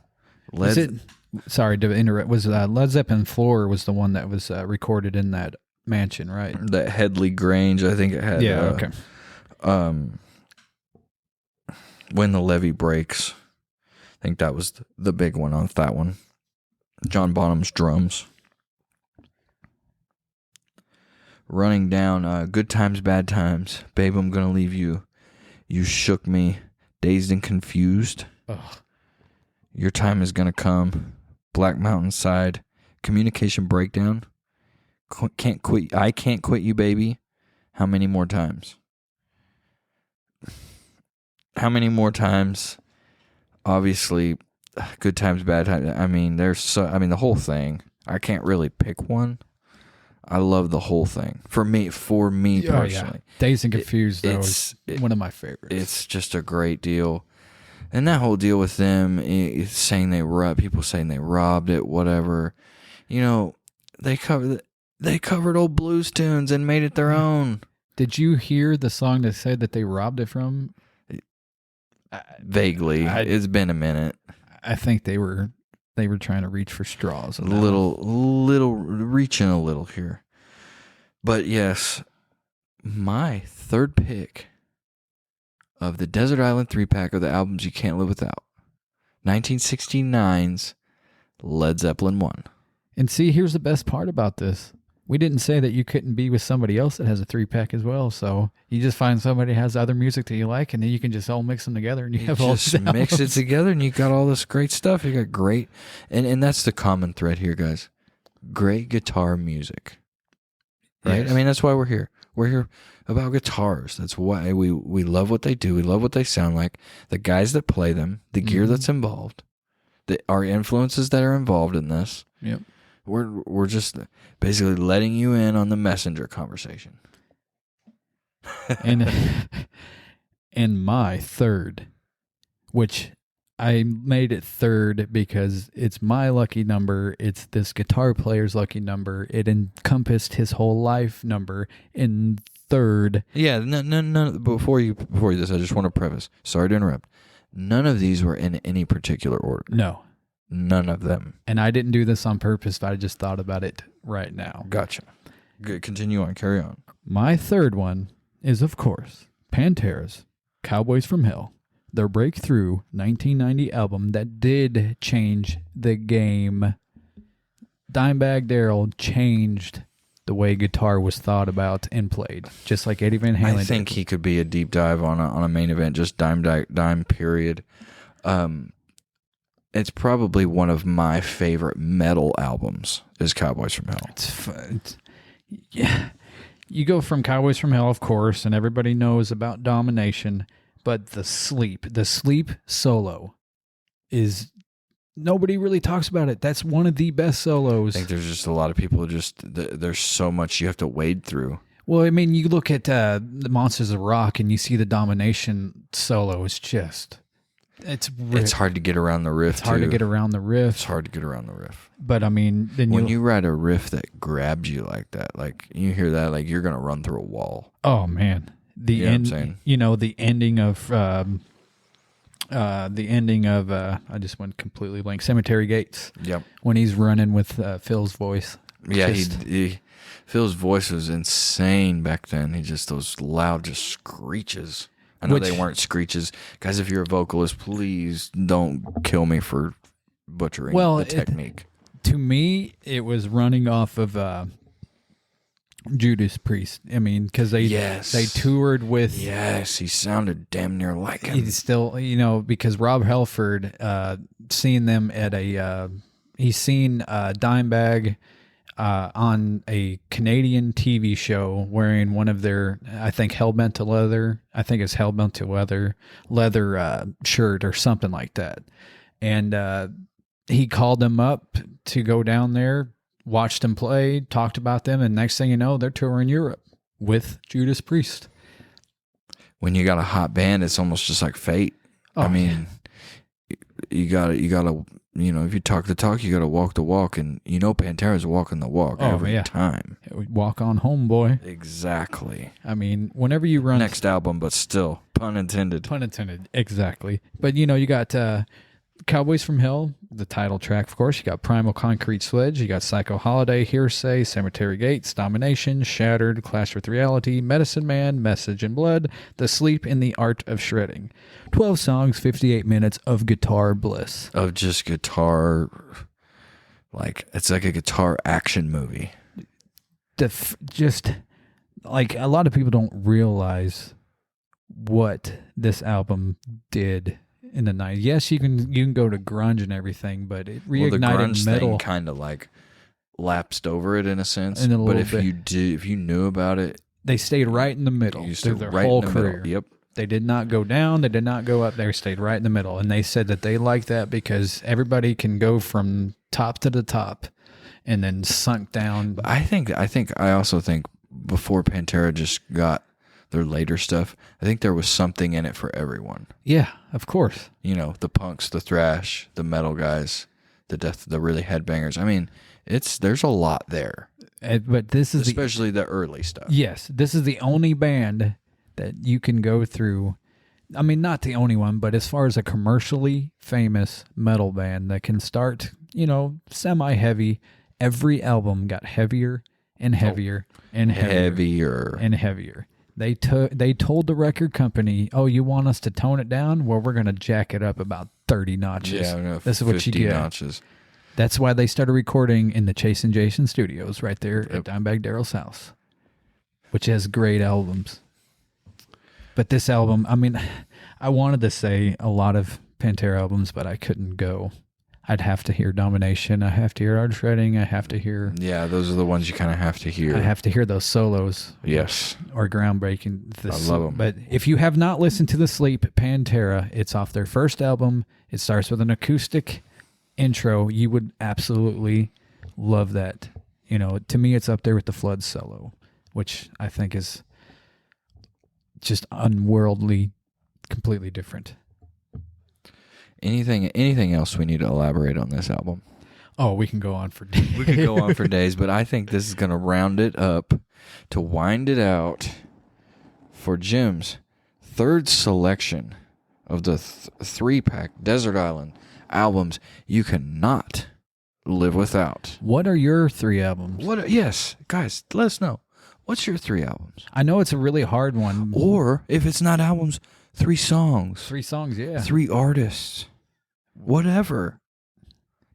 Sorry to interrupt. Was Led Zeppelin Floor was the one that was recorded in that mansion, right? That Headley Grange, I think it had. Yeah, okay. When the Levee Breaks, I think that was the big one on that one. John Bonham's drums. Running down, Good Times, Bad Times, Babe, I'm Gonna Leave You, You Shook Me, Dazed and Confused, Ugh. Your Time Is Gonna Come, Black Mountain Side, Communication Breakdown, Can't Quit, I Can't Quit You, Baby, How Many More Times? How many more times? Obviously, Good Times, Bad Times. I mean, the whole thing. I can't really pick one. I love the whole thing. For me personally. Yeah. Dazed and Confused, though, is one of my favorites. It's just a great deal. And that whole deal with them, saying people saying they robbed it, whatever. They covered old blues tunes and made it their own. Did you hear the song that said that they robbed it from? Vaguely. It's been a minute. I think they were trying to reach for straws. Little reaching a little here. But yes, my third pick of the Desert Island 3-pack of the albums you can't live without. 1969's Led Zeppelin 1. And see, here's the best part about this. We didn't say that you couldn't be with somebody else that has a 3-pack as well. So you just find somebody that has other music that you like, and then you can just all mix them together, and you have all just mix it together, and you got all this great stuff. You got great, and that's the common thread here, guys. Great guitar music, right? Yes. I mean, that's why we're here. We're here about guitars. That's why we love what they do. We love what they sound like. The guys that play them, the gear that's involved, our influences that are involved in this. Yep. We're just basically letting you in on the messenger conversation. And my third, which I made it third because it's my lucky number. It's this guitar player's lucky number. It encompassed his whole life number in third. Yeah, no. Before you this, I just want to preface. Sorry to interrupt. None of these were in any particular order. No. None of them. And I didn't do this on purpose, but I just thought about it right now. Gotcha. Good. Continue on. Carry on. My third one is, of course, Pantera's Cowboys from Hell, their breakthrough 1990 album that did change the game. Dimebag Darrell changed the way guitar was thought about and played, just like Eddie Van Halen. I think he could be a deep dive on a main event, just dime period. It's probably one of my favorite metal albums is Cowboys from Hell. It's fun. Yeah. You go from Cowboys from Hell, of course, and everybody knows about Domination, but the sleep solo is, nobody really talks about it. That's one of the best solos. I think there's just a lot of people there's so much you have to wade through. Well, I mean, you look at the Monsters of Rock and you see the Domination solo. It's just... It's hard to get around the riff. It's hard to get around the riff. It's hard to get around the riff. But I mean, then when you write a riff that grabs you like that, like you hear that, like you're gonna run through a wall. Oh man, the end. The ending of I just went completely blank. Cemetery Gates. Yep. When he's running with Phil's voice. Yeah, Phil's voice was insane back then. He just those loud just screeches. I know they weren't screeches. Guys, if you're a vocalist, please don't kill me for butchering the technique. To me, it was running off of Judas Priest. I mean, because they toured with. Yes, he sounded damn near like him. He's still, because Rob Halford, seeing them at he's seen Dimebag on a Canadian TV show wearing one of their, I think Hellbent to Leather. I think it's Hellbent to leather shirt or something like that. And he called them up to go down there, watched them play, talked about them, and next thing you know, they're touring Europe with Judas Priest. When you got a hot band, it's almost just like fate. Oh, I mean, you gotta, if you talk the talk, you gotta walk the walk, and Pantera's walking the walk every time. Walk on home, boy. Exactly. I mean, whenever you run next album, but still, pun intended. Pun intended. Exactly. But you got Cowboys from Hell, the title track, of course. You got Primal Concrete Sledge. You got Psycho Holiday, Hearsay, Cemetery Gates, Domination, Shattered, Clash with Reality, Medicine Man, Message in Blood, The Sleep in the Art of Shredding. 12 songs, 58 minutes of guitar bliss. Of just guitar, it's like a guitar action movie. Just like a lot of people don't realize what this album did in the 90s. Yes, you can go to grunge and everything, but it reignited the grunge metal. Thing kind of lapsed over it in a sense. But if you knew about it, they stayed right in the middle through their whole career. Yep. They did not go down. They did not go up. They stayed right in the middle. And they said that they liked that because everybody can go from top to the top and then sunk down. I also think before Pantera just got their later stuff, I think there was something in it for everyone. Yeah, of course. The punks, the thrash, the metal guys, the really headbangers. I mean, there's a lot there. But this is especially the early stuff. Yes, this is the only band that you can go through. I mean, not the only one, but as far as a commercially famous metal band that can start, semi-heavy, every album got heavier and heavier and heavier and heavier. They told the record company, "Oh, you want us to tone it down? Well, we're going to jack it up about 30 notches. Yeah, this is what you get." Notches. That's why they started recording in the Chase and Jason studios right there at Dimebag Darrell's house, which has great albums. But this album, I mean, I wanted to say a lot of Pantera albums, but I couldn't go. I'd have to hear Domination. I have to hear Art Shredding. I have to hear... Yeah, those are the ones you kind of have to hear. I have to hear those solos. Yes. Or groundbreaking. I love them. But if you have not listened to The Sleep, Pantera, it's off their first album. It starts with an acoustic intro. You would absolutely love that. To me, it's up there with the Flood solo, which I think is just unworldly, completely different. Anything else we need to elaborate on this album? Oh, we can go on for days. We could go on for days, but I think this is going to round it up to wind it out for Jim's third selection of the 3-pack Desert Island albums you cannot live without. What are your 3 albums? Yes, guys, let us know. What's your 3 albums? I know it's a really hard one. Or, if it's not albums, 3 songs. 3 songs, yeah. 3 artists. Whatever.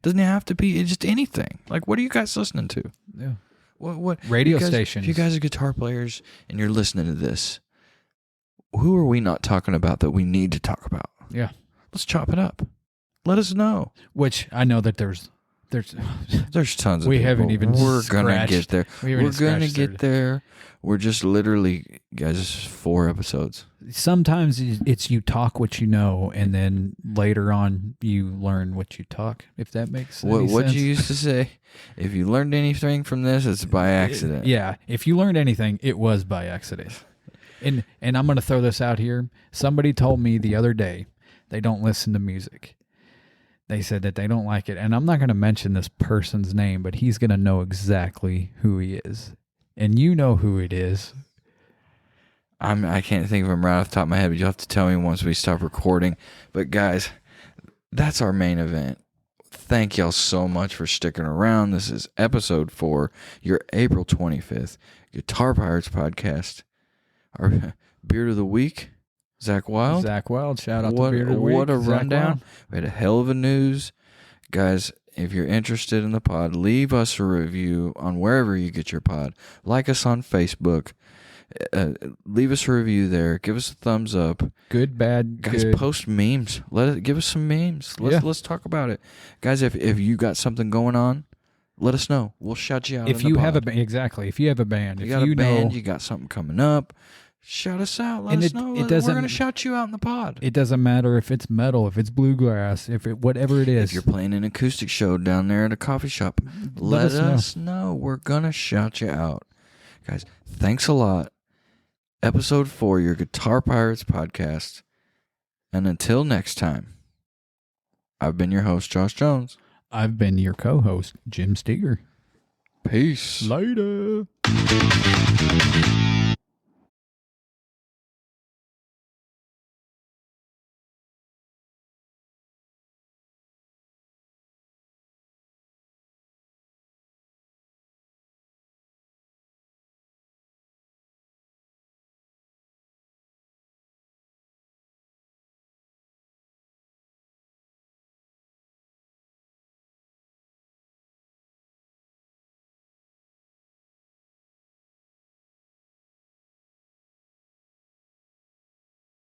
Doesn't have to be just anything. What are you guys listening to? Yeah. What radio stations? If you guys are guitar players and you're listening to this, who are we not talking about that we need to talk about? Yeah. Let's chop it up. Let us know. Which I know that there's tons of we people. haven't even We're gonna get there. We're gonna get there. We're just literally, guys, 4 episodes. Sometimes it's you talk what you know, and then later on you learn what you talk, if that makes sense. What you used to say? If you learned anything from this, it's by accident. Yeah. If you learned anything, it was by accident. And I'm going to throw this out here. Somebody told me the other day they don't listen to music. They said that they don't like it. And I'm not going to mention this person's name, but he's going to know exactly who he is. And you know who it is. I can't think of him right off the top of my head, but you'll have to tell me once we stop recording. But guys, that's our main event. Thank y'all so much for sticking around. This is episode 4, your April 25th Guitar Pirates podcast. Our Beard of the Week, Zakk Wylde. Zakk Wylde, shout out to Beard of the Week. What a rundown. We had a hell of a news. Guys, if you're interested in the pod, leave us a review on wherever you get your pod. Like us on Facebook. Leave us a review there. Give us a thumbs up. Good, bad, guys. good. Post memes. Give us some memes. Let's talk about it, guys. If you got something going on, let us know. We'll shout you out. If you have exactly. If you have a band, you got a band, you got something coming up. Shout us out. Let us know. We're going to shout you out in the pod. It doesn't matter if it's metal, if it's bluegrass, whatever it is. If you're playing an acoustic show down there at a coffee shop, let us know. We're going to shout you out. Guys, thanks a lot. Episode 4, your Guitar Pirates podcast. And until next time, I've been your host, Josh Jones. I've been your co-host, Jim Steger. Peace. Later.